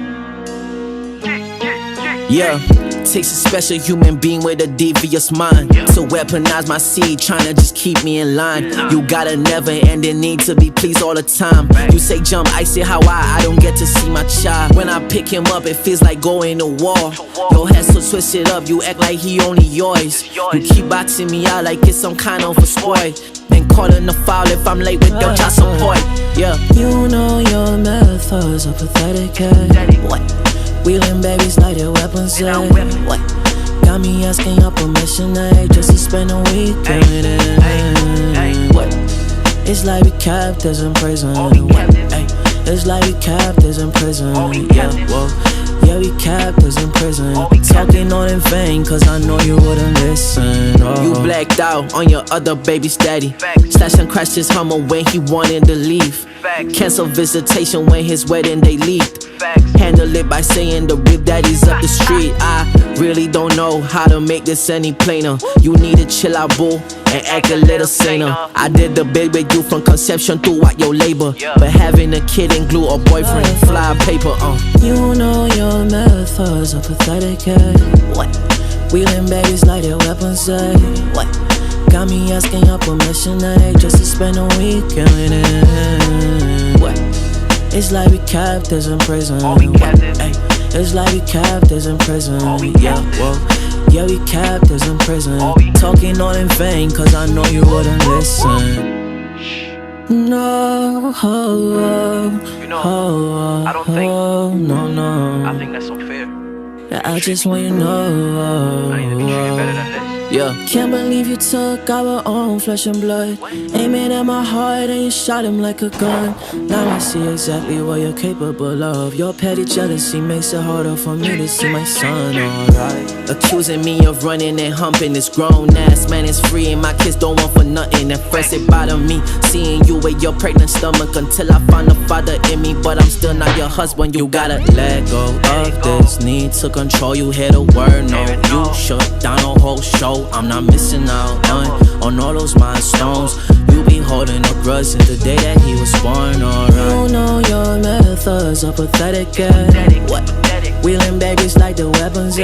Yeah, takes a special human being with a devious mind to weaponize my seed, trying to just keep me in line. You got a never-ending need to be pleased all the time. You say jump, I say how I don't get to see my child. When I pick him up, it feels like going to war. Your head so twisted up, you act like he only yours. You keep boxing me out like it's some kind of a sport. Then calling the foul if I'm late with your child support. Yeah, you know your methods are pathetic. What? Wheeling babies like they're weapons, what? Got me asking your permission, just to spend a weekend with it. What? It's like we captives in prison. What? Ay, it's like we captives in prison. Yeah, whoa. Yeah, we captives in prison. Talking all in vain, cause I know you wouldn't listen. You blacked out on your other baby's daddy. Slash and crashed his Hummer when he wanted to leave. Cancel visitation when his wedding they leaked. Handle it by saying the rib daddy's up the street. I really don't know how to make this any plainer. You need to chill out, boo, and act a little saner. I did the bid with you from conception throughout your labor, but having a kid and glue or boyfriend, fly paper, You know your methods are pathetic, what? Wheeling babies like they're weapons, what? Got me asking your permission, just to spend a weekend with it. What? It's like we captives in prison. What? Ay, it's like we captives in prison. Yeah, whoa. Yeah, we captives in prison. Talking all in vain, cause I know you wouldn't listen. No, I don't think. no. I think that's unfair. I just want you to know. I need to be treated better than this. Yeah. Can't believe you took our own flesh and blood, aiming at my heart and you shot him like a gun. Now I see exactly what you're capable of. Your petty jealousy makes it harder for me to see my son, alright. Accusing me of running and humping this grown ass man is free and my kids don't want for nothing. At first it bothered me seeing you with your pregnant stomach until I found a father in me, but I'm still not your husband. You gotta let go of this need to control. You hear the word no, you shut down a whole show. I'm not missing out on all those milestones. You be holding a grudge since the day that he was born, alright. You know your methods are pathetic, what? Wheeling babies like the weapons,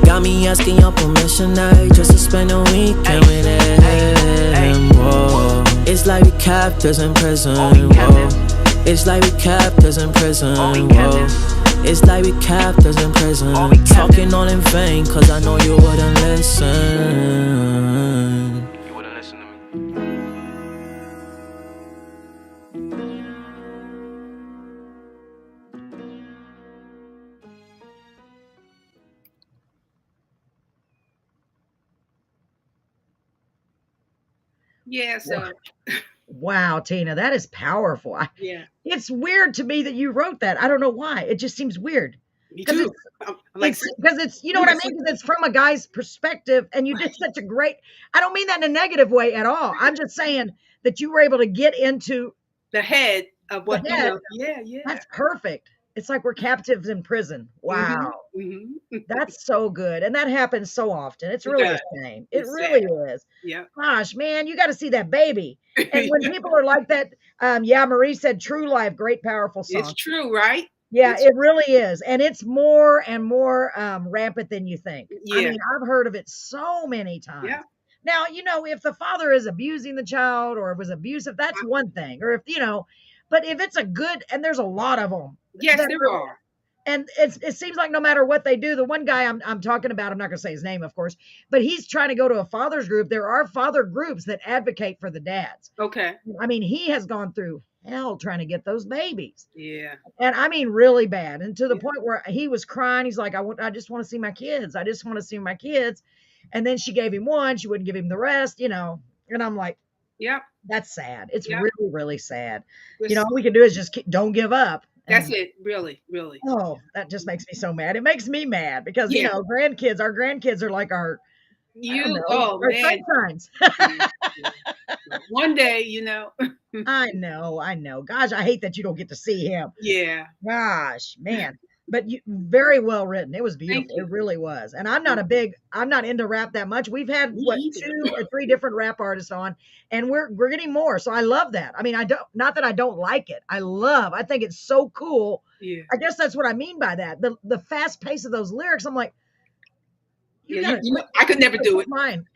Got me asking your permission, just to spend a weekend with him, whoa. It's like we captives in prison, whoa. It's like we captives in prison, whoa. It's like we captives in prison. Talking all in vain, cause I know you wouldn't listen. You wouldn't listen to me. Yeah. So Wow, Tina, that is powerful. yeah, It's weird to me that you wrote that. I don't know why. It just seems weird. me 'Cause too. I'm like, It's because it's you know what I mean? 'Cause it's from a guy's perspective, and you did such a great I don't mean that in a negative way at all. I'm just saying that you were able to get into the head of what the you head. know. Yeah, yeah. That's perfect. It's like we're captives in prison. Wow. Mm-hmm. That's so good. And that happens so often. It's It really a does. shame. It It's really sad. is. Yeah. Gosh, man, you got to see that baby. And when people are like that, yeah, Marie said True Life, great, powerful It's song. true, right? Yeah, It's it really is. And it's more and more rampant than you think. I yeah, mean, I've heard of it so many times. yeah. Now, if the father is abusing the child or was abusive, that's one thing. Or but if it's a good, and there's a lot of them Yes, that there really, are. and it seems like no matter what they do, the one guy I'm talking about, I'm not going to say his name, of course, but he's trying to go to a father's group. There are father groups that advocate for the dads. Okay. I mean, he has gone through hell trying to get those babies. Yeah. And I mean, really bad. And to the Yeah. point where he was crying. He's like, I just want to see my kids. I just want to see my kids. And then she gave him one. She wouldn't give him the rest, you know. And I'm like, Yep. that's sad. It's Yep. really, really sad. You This- know, all we can do is just don't give up. That's And, it. Really, really. oh, that just makes me so mad. It makes me mad because, you Yeah. know, our grandkids are like I don't know, Oh our man. sunshine's. One day, you know. I know. Gosh, I hate that you don't get to see him. Yeah. Gosh, man. But very well written. It was Thank beautiful. you. It really was. And I'm not into rap that much. We've had Me what either. 2 or 3 different rap artists on, and we're getting more. So I love that. I mean, not that I don't like it. I think it's so cool. Yeah. I guess that's what I mean by that. The fast pace of those lyrics. I'm like, you Yeah, gotta you know, I could never do it. mine.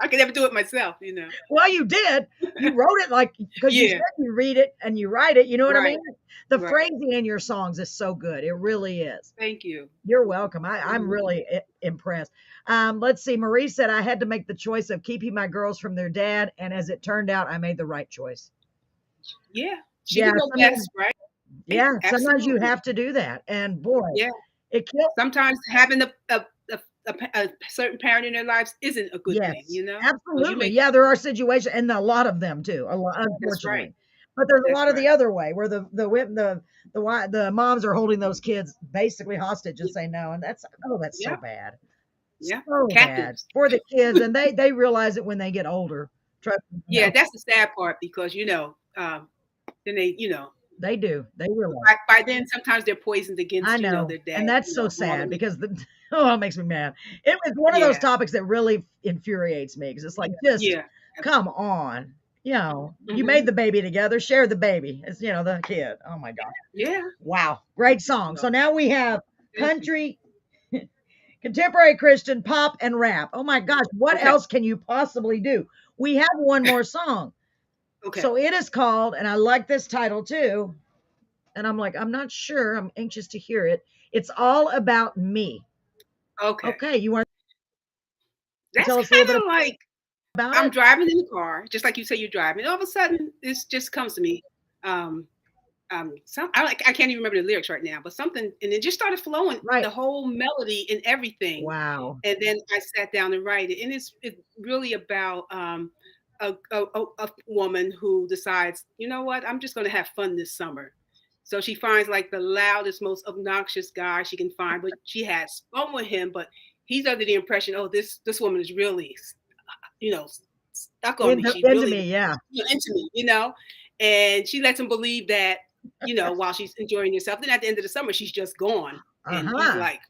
I could never do it myself, you know. Well, you did. You wrote it like because you Yeah. said you read it and you write it. You know what I Right. mean? The Right. phrasing in your songs is so good. It really is. Thank you. You're welcome. I'm Mhm. really impressed. Let's see. Marie said I had to make the choice of keeping my girls from their dad, and as it turned out, I made the right choice. Yeah. She Yeah, can go best, right? Yeah, sometimes you Absolutely. have to do that, and boy, Yeah. it kills. Sometimes having a certain parent in their lives isn't a good Yes, thing, you know? 'Cause you absolutely. make- Yeah, there are situations, and a lot of them too. A lot, unfortunately. right. But there's a That's lot of the right. other way where the moms are holding those kids basically hostage and say no, and that's so Yeah. bad, Yeah. so bad Captives. for the kids, and they realize it when they get older. Trust me. you Yeah, know, that's the sad part because, you know, then they, you know, they do. They realize. by then sometimes they're poisoned against, I you know, know, their dad. and that's you so know, sad calling- because oh, it makes me mad. It was one of those Yeah. topics that really infuriates me because it's like, just Yeah. come on, you know, you Mhm. made the baby together, share the baby. It's the kid. Oh my god, Yeah. wow, great song. So now we have Thank you. country, contemporary Christian, pop, and rap. Oh my gosh, what Okay. else can you possibly do? We have one more song. Okay. So it is called, and I like this title too. And I'm like, I'm not sure. I'm anxious to hear it. It's all about me. Okay. Okay, you want to That's tell us a little kind bit of like about I'm it? driving in the car, just like you say you're driving. All of a sudden, this just comes to me. I can't even remember the lyrics right now, but something, and it just started flowing, Right. the whole melody and everything. Wow. And then I sat down and write it, and it's really about a woman who decides, you know what, I'm just going to have fun this summer. So she finds like the loudest, most obnoxious guy she can find, but she has fun with him. But he's under the impression, oh, this woman is really, you know, stuck on me. She Into really me, yeah. into me, you know. And she lets him believe that, you know, while she's enjoying herself. Then at the end of the summer, she's just gone, and he's Uh-huh. like,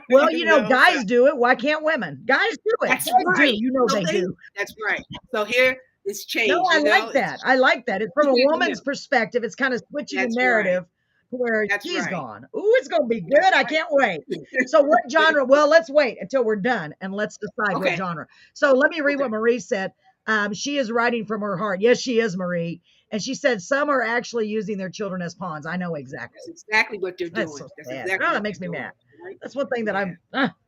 Well, so- guys do it. Why can't women? Guys do it. That's They right. do. You know So they do. That's right. So here it's changed. No, I you know? like that. I like that. It's from a Yeah, woman's perspective. It's kind of switching the That's narrative to where That's she's right. gone. Ooh, it's gonna be good. I right. can't wait. So what genre? Well, let's wait until we're done and let's decide what Okay. genre. So let me read what Okay. Marie said. She is writing from her heart. Yes, she is, Marie. And she said some are actually using their children as pawns. I know exactly. That's exactly what they're doing. That's so That's sad. exactly Oh, that what makes me they're mad. doing, right? That's one thing that I'm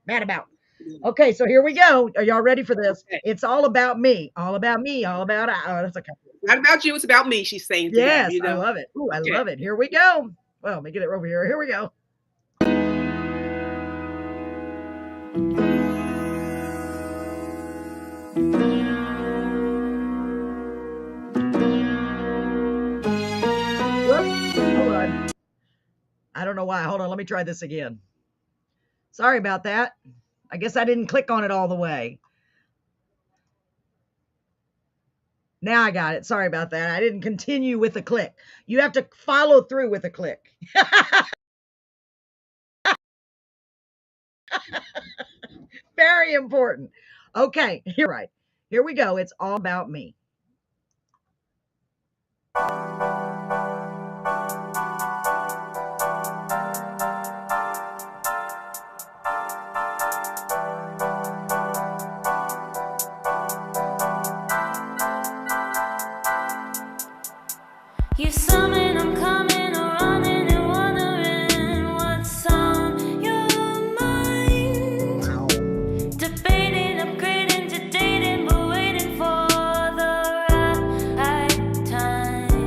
mad about. Yeah. Okay, so here we go. Are y'all ready for this? Okay. It's all about me. All about me. All about that's okay. Not about you, it's about me, she's saying to them, Yes, you I know. love it. Ooh, I Okay. love it. Here we go. Well, let me get it over here. Here we go. Whoops. Hold on. I don't know why. Hold on. Let me try this again. Sorry about that. I guess I didn't click on it all the way. Now I got it. Sorry about that. I didn't continue with the click. You have to follow through with a click. Very important. Okay, you're right. Here we go. It's all about me. You summon, I'm coming, or running and wondering what's on your mind. Debating, upgrading to dating, but waiting for the right time.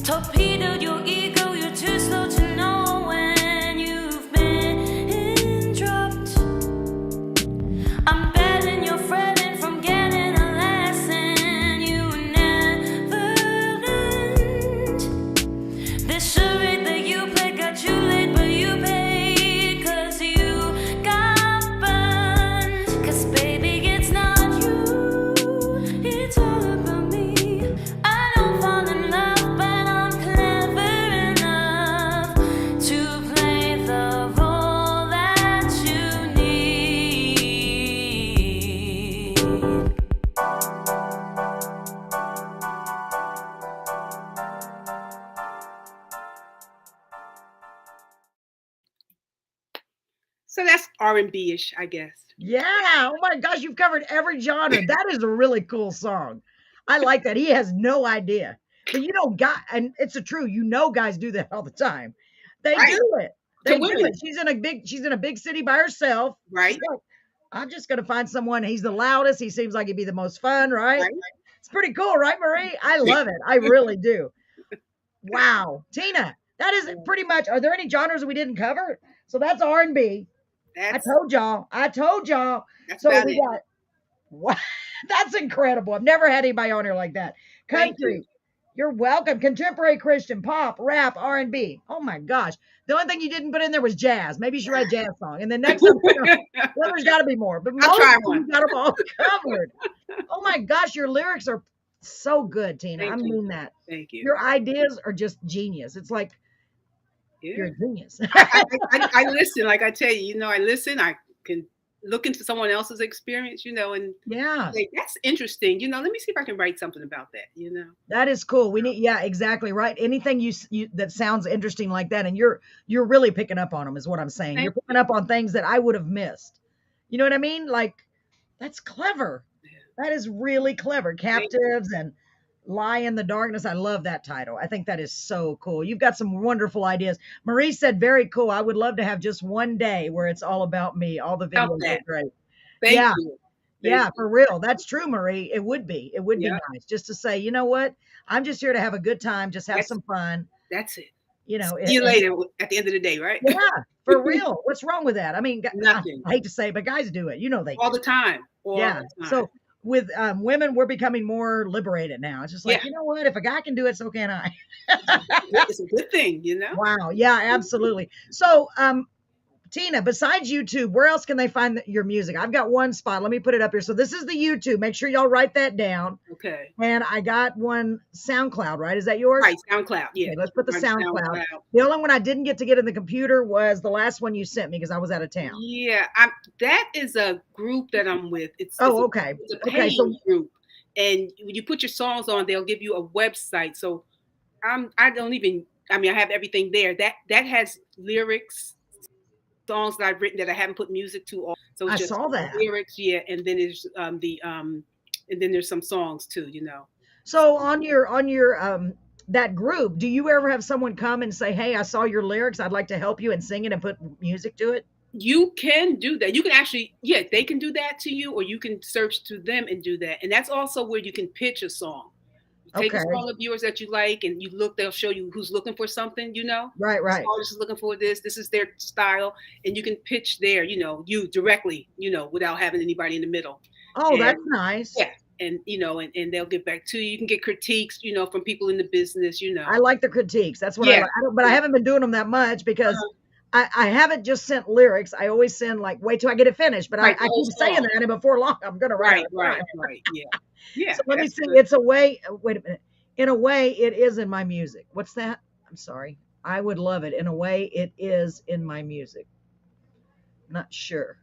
torpedoed your ego. You're too slow to know when you've been dropped. I'm betting you're fretting from getting a lesson you never learned. This charade that you played got you late, but you paid 'cause you got burned. 'Cause baby, it's not you, it's all about me. I don't fall in love, but I'm clever enough to play the role that you need. So that's R&B-ish, I guess. Yeah. Oh my gosh, you've covered every genre. That is a really cool song. I like that. He has no idea. But and it's a true, guys do that all the time. They Right. do it. To They do women. it. She's in a big city by herself. Right. She's like, I'm just gonna find someone. He's the loudest. He seems like he'd be the most fun, right? Right. It's pretty cool, right, Marie? I love it. I really do. Wow. Tina, that is pretty much. Are there any genres we didn't cover? So that's R&B. I That's told y'all. that's So about we it. got what? That's incredible. I've never had anybody on here like that. Thank you. Country. You're welcome. Contemporary Christian, pop, rap, R&B. Oh my gosh. The only thing you didn't put in there was jazz. Maybe you should write a jazz song. And then next time, there's got to be more. But I'll most try of you one. got them all covered. Oh my gosh, your lyrics are so good, Tina. I Thank you. mean that. Thank you. Your ideas are just genius. It's like you're Yeah. a genius. I listen, like I tell you, I listen. I can look into someone else's experience, and Yeah. say, that's interesting. Let me see if I can write something about that. That is cool. We need, yeah, exactly right. Anything you that sounds interesting like that, and you're really picking up on them, is what I'm saying. You're Thank picking up on things that I would have missed. You know what I mean? Like that's clever. That is really clever. Thank you. Captives and Lie in the Darkness. I love that title. I think that is so cool. You've got some wonderful ideas. Marie said, "Very cool. I would love to have just one day where it's all about me. All the About videos are that. great." Thank Yeah. you. Yeah, Thank for real. That's true, Marie. It would be. It would be Yeah. nice just to say, you know what? I'm just here to have a good time, just have That's some fun. that's it. You know, See you later at the end of the day, right? yeah, for real. What's wrong with that? I mean, Nothing. I hate to say it, but guys do it. You know they All do. the time. All Yeah. the time. So with women, we're becoming more liberated now. It's just like, Yeah. you know what? If a guy can do it, so can I. It's a good thing. Wow. Yeah, absolutely. So, Tina, besides YouTube, where else can they find your music? I've got one spot. Let me put it up here. So this is the YouTube. Make sure y'all write that down. Okay. And I got one SoundCloud, right? Is that yours? Right. SoundCloud. Yeah. Okay, let's put the Right, SoundCloud. The only one I didn't get to get in the computer was the last one you sent me because I was out of town. Yeah. That is a group that I'm with. It's okay. It's a Okay, paying group. And when you put your songs on, they'll give you a website. So I don't even, I have everything there. That has lyrics, songs that I've written that I haven't put music to. So it's I just saw that. lyrics, yeah, and then there's and then there's some songs too. So on your that group, do you ever have someone come and say, "Hey, I saw your lyrics. I'd like to help you and sing it and put music to it"? You can do that. You can actually, yeah, they can do that to you, or you can search to them and do that. And that's also where you can pitch a song. You take a Okay. song of yours that you like, and you look. They'll show you who's looking for something. Right, This right. artist is looking for this. This is their style, and you can pitch there. You directly. Without having anybody in the middle. Oh, that's And nice. yeah, and and they'll get back to you. You can get critiques. From people in the business. I like the critiques. That's what I Yeah. like. But I haven't been doing them that much because I haven't just sent lyrics. I always send like, wait till I get it finished. But Right, I the whole keep saying song. that, and before long, I'm gonna write Right, it. right, yeah, yeah. So let me that's see. good. It's a way. Wait a minute. In a way, it is in my music. What's that? I'm sorry. I would love it. In a way, it is in my music. Not sure.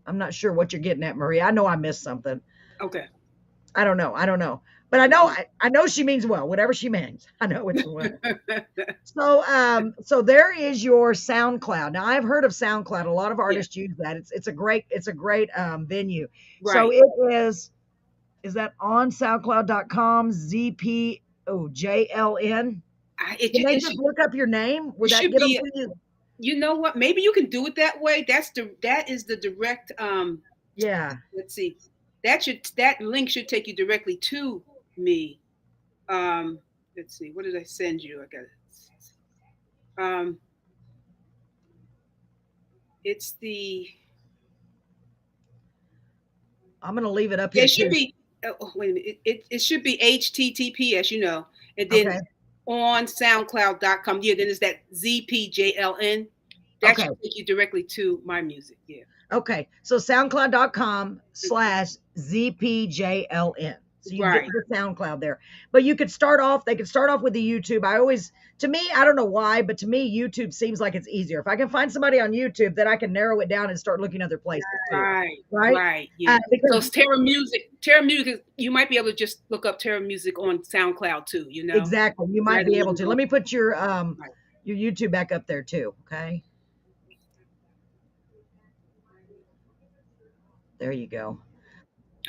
I'm not sure what you're getting at, Maria. I know I missed something. Okay. I don't know. But I know she means well, whatever she means. I know it's well. So there is your SoundCloud. Now I've heard of SoundCloud. A lot of artists use that. It's a great venue. So Right. it is that on soundcloud.com ZPJLN? It, Can they it just should, look up your name? Would it that should get them be. to you? You know what? Maybe you can do it that way. That is the direct. Yeah. Let's see. That link should take you directly to me. let's see, what did I send you? I got it. Um, it's the I'm gonna leave it up yeah, here it should too. be. Oh, wait a minute. It should be HTTPS, and then Okay. on SoundCloud.com. Yeah, then it's that ZPJLN. That Okay. should take you directly to my music. Yeah. Okay. So soundcloud.com Mhm. slash ZPJLN. So you can get Right. to the SoundCloud there. But you could start off, they could start off with the YouTube. To me, I don't know why, but to me, YouTube seems like it's easier. If I can find somebody on YouTube, then I can narrow it down and start looking other places too. Right. Right? Right. Yeah. So Because it's Terra Music. Terra Music. You might be able to just look up Terra Music on SoundCloud too. exactly, you might Rather be able than to. go. Let me put Right. your YouTube back up there too. Okay. There you go.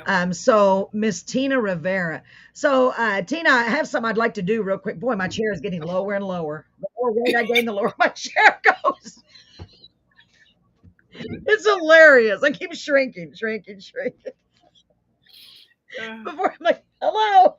Okay. So Miss Tina Rivera. So Tina, I have something I'd like to do real quick. Boy, my chair is getting lower and lower. The more weight I gain, the lower my chair goes. It's hilarious. I keep shrinking, shrinking, shrinking. Uh, Before I'm like, hello.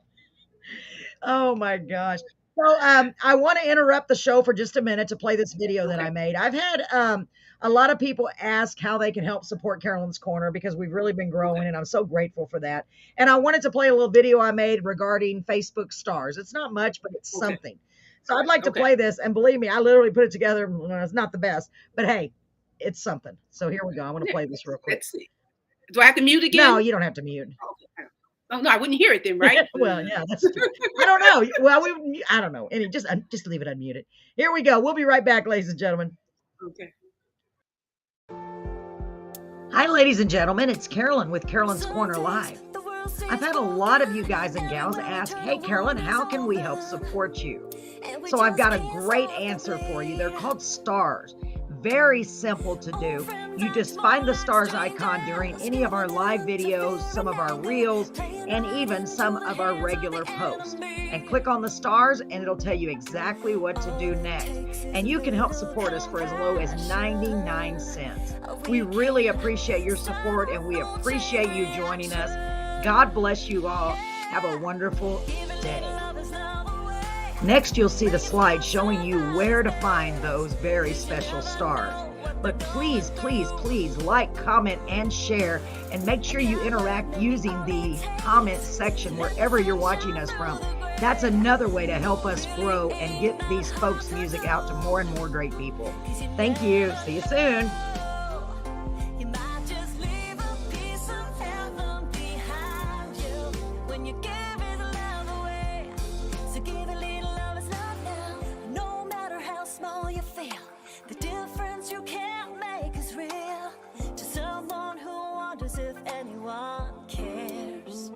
Oh my gosh. So I want to interrupt the show for just a minute to play this video that I okay. made. I've had a lot of people ask how they can help support Carolyn's Corner because we've really been growing, Okay. and I'm so grateful for that. And I wanted to play a little video I made regarding Facebook stars. It's not much, but it's Okay. something. So I'd like to Okay. play this, and believe me, I literally put it together. It's not the best, but hey, it's something. So here we go. I'm going to Yeah. play this real quick. Let's see. Do I have to mute No, again? you don't have to mute. Oh, okay. Oh no, I wouldn't hear it then, right? Well, yeah, that's true. I don't know. Well, I don't know. Any just leave it unmuted. Here we go. We'll be right back, ladies and gentlemen. Okay. Hi, ladies and gentlemen. It's Carolyn with Carolyn's Corner Live. I've had a lot of you guys and gals ask, "Hey, Carolyn, how can we help support you?" So I've got a great answer for you. They're called stars. Very simple to do. You just find the stars icon during any of our live videos, some of our reels, and even some of our regular posts. And click on the stars and it'll tell you exactly what to do next. And you can help support us for as low as 99 cents. We really appreciate your support and we appreciate you joining us. God bless you all. Have a wonderful day. Next, you'll see the slide showing you where to find those very special stars. But please, please, please like, comment, and share, and make sure you interact using the comment section wherever you're watching us from. That's another way to help us grow and get these folks' music out to more and more great people. Thank you. See you soon. You might just leave a piece of heaven behind you when you give it love away. So give a little of his love now. No matter how small you feel, the difference you can't make is real. To someone who wonders if anyone cares.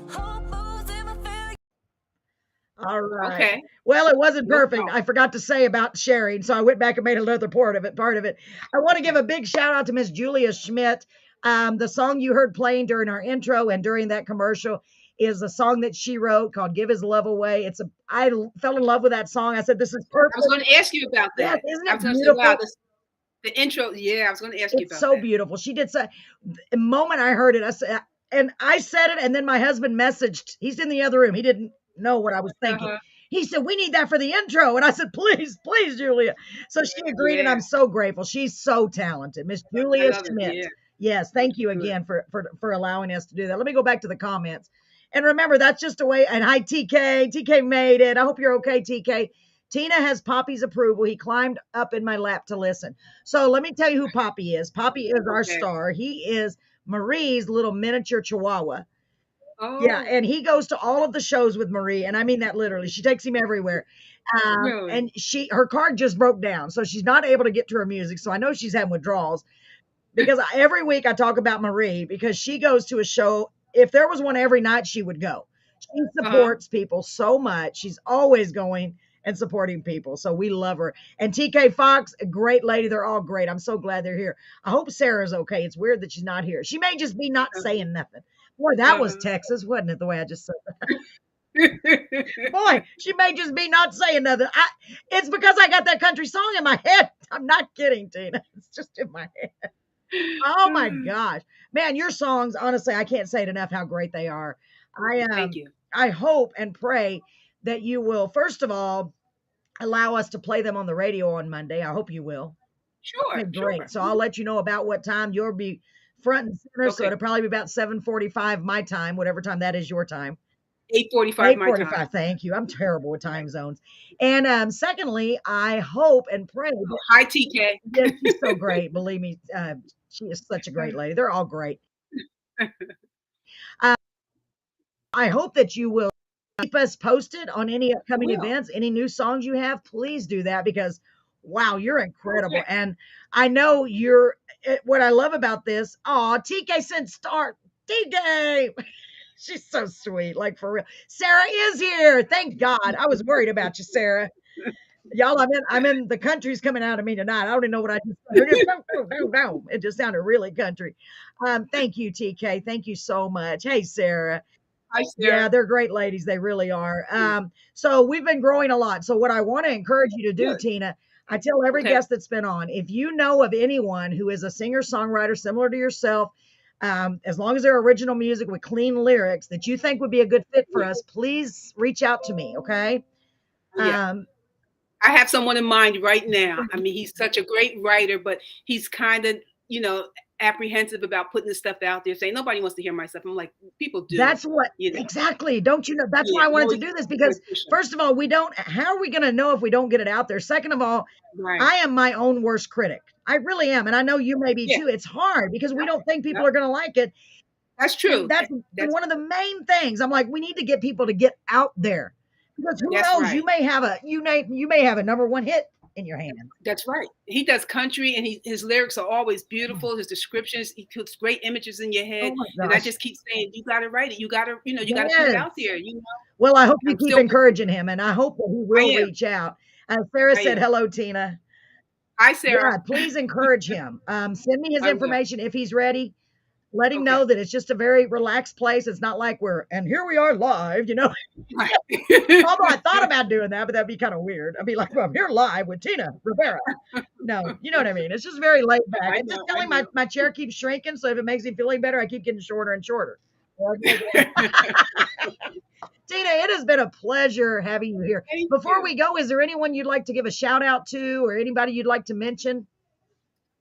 Hope moves in my face. All right. Okay. Well, it wasn't No perfect. problem. I forgot to say about sharing, so I went back and made another part of it. I want to give a big shout out to Miss Julia Schmidt. The song you heard playing during our intro and during that commercial is a song that she wrote called "Give His Love Away." I fell in love with that song. I said, "This is I was perfect." going to ask you about Yes, that. isn't I it was going to say, wow, beautiful? the intro. Yeah, I was going to ask you It's about so that. beautiful. She did so. The moment I heard it, I said it, and then my husband messaged. He's in the other room. He didn't know what I was thinking. Uh-huh. He said, "We need that for the intro," and I said, "Please, please, Julia." So she agreed, and Yeah, I'm so grateful. She's so talented, Miss I Julia love it. Schmidt. Yeah, Yes, good, thank you good. again for allowing us to do that. Let me go back to the comments, and remember that's just a way. And hi, TK. TK made it. I hope you're okay, TK. Tina has Poppy's approval. He climbed up in my lap to listen. So let me tell you who Poppy is. Poppy is our Okay. star. He is Marie's little miniature chihuahua. Yeah, Oh, and he goes to all of the shows with Marie, and I mean that literally. She takes him everywhere. really? And her card just broke down, so she's not able to get to her music. So I know she's having withdrawals because every week I talk about Marie because she goes to a show. If there was one every night, she would go. She Uh-huh. supports people so much. She's always going and supporting people. So we love her. And TK Fox, a great lady. They're all great. I'm so glad they're here. I hope Sarah's okay. It's weird that she's not here. She may just be not saying nothing. Boy, that was Uh-huh. Texas, wasn't it? The way I just said. Boy, she may just be not saying nothing. It's because I got that country song in my head. I'm not kidding, Tina. It's just in my head. Oh my gosh. Man, your songs, honestly, I can't say it enough how great they are. I Thank you. I hope and pray that you will, first of all, allow us to play them on the radio on Monday. I hope you will. Sure, Okay, great. sure. So I'll let you know about what time you'll be front and center. So Okay. it'll probably be about 7:45 my time, whatever time that is your time. 8:45 my time. 8:45. Thank you. I'm terrible with time zones. And secondly, I hope and pray that Hi, TK. yes, she's so great. Believe me, she is such a great lady. They're all great. Uh, I hope that you will keep us posted on any upcoming Will. events, any new songs you have. Please do that because wow, you're incredible. Okay. And I know what I love about this. Oh, TK sent star. TK. She's so sweet, like for real. Sarah is here. Thank God. I was worried about you, Sarah. Y'all, I'm in the country's coming out of me tonight. I don't even know what I just said. It just sounded really country. Thank you, TK. Thank you so much. Hey, Sarah. Hi, Yeah, Sarah. they're great ladies. They really are. So we've been growing a lot. So what I want to encourage you to do, Good. Tina, I tell every Okay. guest that's been on, if you know of anyone who is a singer-songwriter similar to yourself, as long as they're original music with clean lyrics that you think would be a good fit for Yeah. us, please reach out to me. Okay. Yeah. Um, I have someone in mind right now. I mean, he's such a great writer, but he's kind of, apprehensive about putting this stuff out there, saying nobody wants to hear my stuff. I'm like, people do, that's what you know. exactly. Don't you know? That's Yeah, why I no, wanted to he's do this a great because pusher. first of all, how are we going to know if we don't get it out there? Second of all, Right. I am my own worst critic. I really am. And I know you may be Yeah. too. It's hard because we Yep. don't think people Yep. are going to like it. That's And true. that's That's one of the main things. I'm like, we need to get people to get out there because who that's knows? You right. may have a number one hit in your hands. That's right. He does country, and his lyrics are always beautiful. His descriptions, he puts great images in your Oh head. my And I gosh. just keep saying, you got to write it. You got to, you got to put it Yes. out there. Well, I hope you I'm keep still, encouraging him, and I hope that he I will am, reach out. Sarah I said, am. "Hello, Tina." Hi, Yeah, Sarah. please encourage him. Send me his I will. information if he's ready. Let him Okay. know that it's just a very relaxed place. It's not like and here we are live, Right. Although I thought about doing that, but that'd be kind of weird. I'd be like, well, I'm here live with Tina Rivera. No, you know what I mean? It's just very laid back. I And just know. I telling know. my chair keeps shrinking. So if it makes me feel any better, I keep getting shorter and shorter. Tina, it has been a pleasure having you here. Thank Before you. we go, is there anyone you'd like to give a shout out to or anybody you'd like to mention?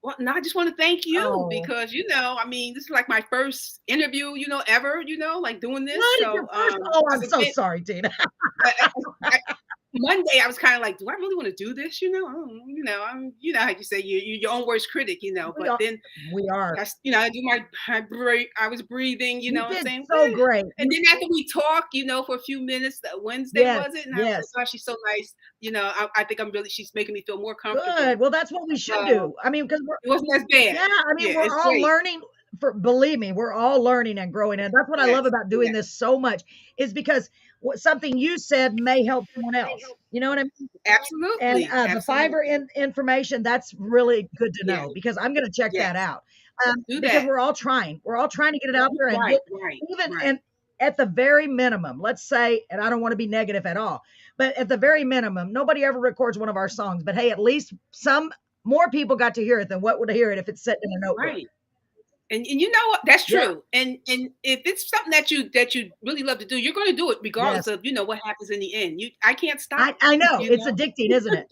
Well, no, I just want to thank you Oh, because, I mean, this is like my first interview, ever, like doing this. what is your So, first? Oh, I'm it's a so bit, sorry, Tina. I, I, Monday, I was kind of like, do I really want to do this? I'm, how you say you're your own worst critic, We but are. then We are. I do my break. I was breathing, You and did saying, so "Eh." great. And then after we talked, for a few minutes, that Wednesday Yes, was it? And I was like, yes. gosh, she's so nice. I think she's making me feel more Good. comfortable. Well, that's what we should So do. I mean, because it wasn't as bad. yeah, I mean, Yeah, we're it's all great. learning believe me, we're all learning and growing. And that's what I love Yes, about doing yes, this so much is because something you said may help someone else. You know what I mean? And absolutely, the fiber absolutely. information, that's really good to Yes, know because I'm going to check that yes. out. Do Because that. we're all trying. We're all trying to get it out there and Right, get right, even right, and at the very minimum, let's say, and I don't want to be negative at all, but at the very minimum, nobody ever records one of our songs. But hey, at least some more people got to hear it than what would hear it if it's sitting in a notebook. right. And you know what? That's Yeah. true. And if it's something that you really love to do, you're going to do it regardless Yes. of what happens in the end. I can't stop. I know You it's know, addicting, isn't it?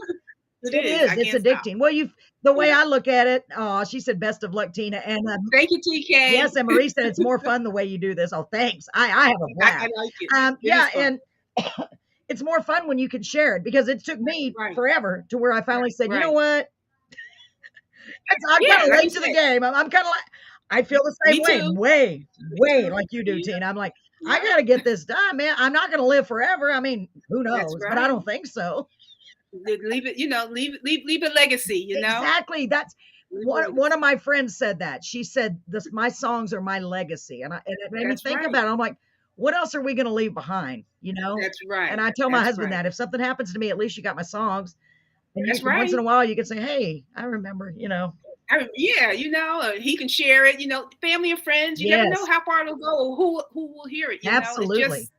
it It is. is. I It's can't stop. addicting. Well, the way Yeah. I look at it, oh, she said, best of luck, Tina. And Thank you, TK. yes, and Marie said it's more fun the way you do this. Oh, thanks. I have a I blast. like it. It Yeah, is fun. and it's more fun when you can share it because it took me Right. forever to where I finally said, you know Right. what? I'm Yeah, kind of like you late to the said. game. I'm kind of like, I feel the same Me way, too. way too. like you do, Yeah. Tina. I'm like, I Yeah. got to get this done, man. I'm not going to live forever. I mean, who That's knows? But I right. don't think so. Leave it. Leave a legacy. Exactly. That's Leave a one legacy. of my friends said that. She said this my songs are my legacy. And it made me That's think right. about it. I'm like, what else are we going to leave behind? That's And right. I tell my That's husband right. that if something happens to me, at least you got my songs. And That's once in right. a while you can say, hey, I remember, Yeah, he can share it. Family and friends. You never know Yes, how far it'll go, or who will hear it. It's absolutely.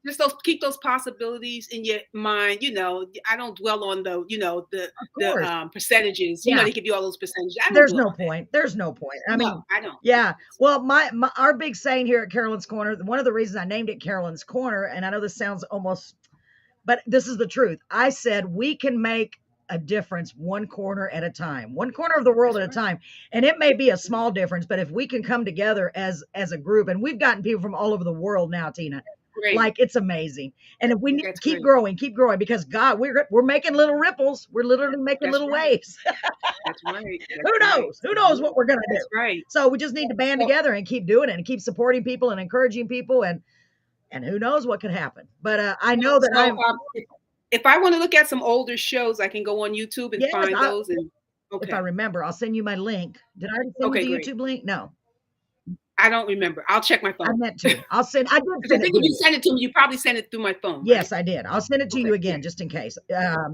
just keep those possibilities in your mind. I don't dwell on Of the course. percentages. Yeah. They give you all those percentages. I don't There's dwell no on that. point. There's no point. I No, mean, I don't. yeah. Well, our big saying here at Carolyn's Corner, one of the reasons I named it Carolyn's Corner, and I know this sounds almost But this is the truth. I said we can make a difference one corner at a time, one corner of the world at a time. And it may be a small difference, but if we can come together as a group, and we've gotten people from all over the world now, Tina, Great. like it's amazing. And if we need to That's keep great. growing because God, we're making little ripples. We're literally making That's little right. waves. That's right. Who That's right. knows? Who knows what we're gonna do? That's right. So we just need to band Well, together and keep doing it and keep supporting people and encouraging people and who knows what could happen. But I know that so I'm if I want to look at some older shows, I can go on YouTube and yes, find those. And if okay, I remember, I'll send you my link. Did I already send you okay, the great. YouTube link? No, I don't remember. I'll check my I phone. meant to. I did I send it think to if you you. send it to me, you probably send it through my phone. Yes, Right? I did. I'll send it to Okay. you again just in case.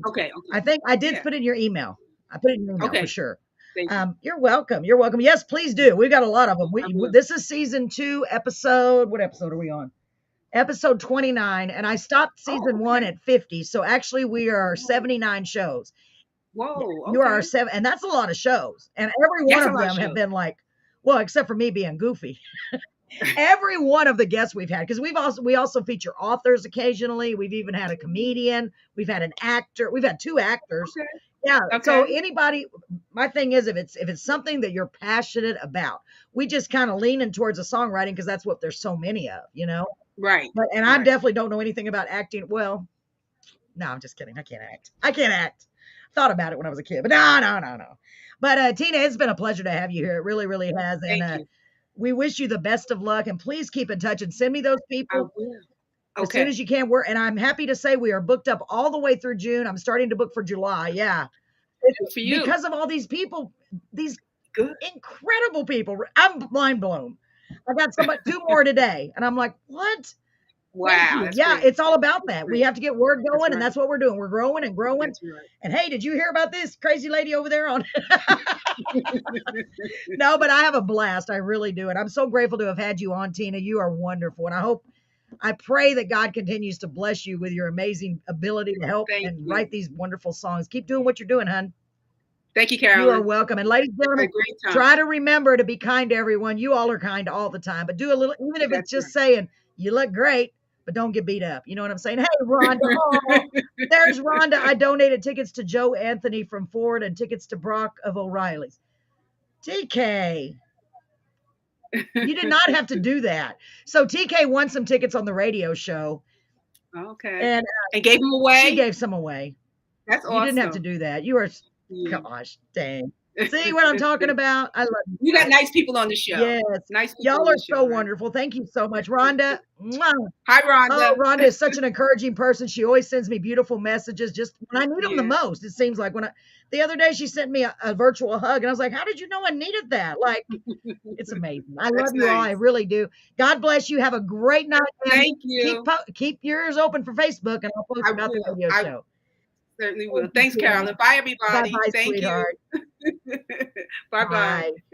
Okay. I think I did Yeah. put it in your email. I put it in your email for Okay. sure. Thank you. You're welcome. You're welcome. Yes, please do. We've got a lot of them. I will. This is season 2, episode. What episode are we on? Episode 29, and I stopped season 1 okay. at 50. So actually, we are 79 shows. Whoa. You are Okay. 7, and that's a lot of shows. And every one That's a of lot of them have shows. been like, well, except for me being goofy. Every one of the guests we've had, because we also feature authors occasionally. We've even had a comedian. We've had an actor. We've had 2 actors. Okay. Yeah. So Okay. anybody, my thing is, if it's something that you're passionate about, we just kind of leaning towards the songwriting because that's what there's so many of, you know. Right. But I Right. definitely don't know anything about acting. Well, no, I'm just kidding. I can't act. I can't act. Thought about it when I was a kid, but no. But Tina, it's been a pleasure to have you here. It really, really has. Thank And you. we wish you the best of luck. And please keep in touch and send me those I people will. as soon Okay. as you can. And I'm happy to say we are booked up all the way through June. I'm starting to book for July. Yeah. Good for you. Because of all these people, these Good. incredible people. I'm mind blown. I got 2 more today. And I'm like, what? Wow. That's Yeah, great. it's all about that. We have to get word going, right. and that's what we're doing. We're growing and growing. That's right. And hey, did you hear about this crazy lady over there on? No, but I have a blast. I really do. And I'm so grateful to have had you on, Tina. You are wonderful. And I pray that God continues to bless you with your amazing ability to help Thank and you. write these wonderful songs. Keep doing what you're doing, hon. Thank you, You are Carolyn. welcome. And ladies and Had a gentlemen, great time. try to remember to be kind to everyone. You all are kind all the time, but do a little, even if it's That's just saying, you look great, but don't get beat up. You know what I'm saying? Hey, Rhonda. Oh, there's Rhonda. I donated tickets to Joe Anthony from Ford and tickets to Brock of O'Reilly's. TK, you did not have to do that. So TK won some tickets on the radio show, Okay. and And gave them away. she gave some away. That's You awesome. didn't have to do that. You are, Yeah. gosh, dang. See what I'm talking about? I love you. You got nice people on the show. Yes. Nice people Y'all on are the show, so right? wonderful. Thank you so much. Rhonda. Mwah. Hi, Rhonda. Oh, Rhonda is such an encouraging person. She always sends me beautiful messages just when I need them the Yeah. most. It seems like the other day she sent me a virtual hug and I was like, how did you know I needed that? Like, it's amazing. I love That's you all. I nice. really do. God bless you. Have a great night. And Thank you. keep your ears open for Facebook and I'll post I about the will. radio I show. certainly will. Thank Thanks, you. Carolyn. Bye, everybody. Bye-bye, Thank sweetheart. you. Bye-bye. Bye.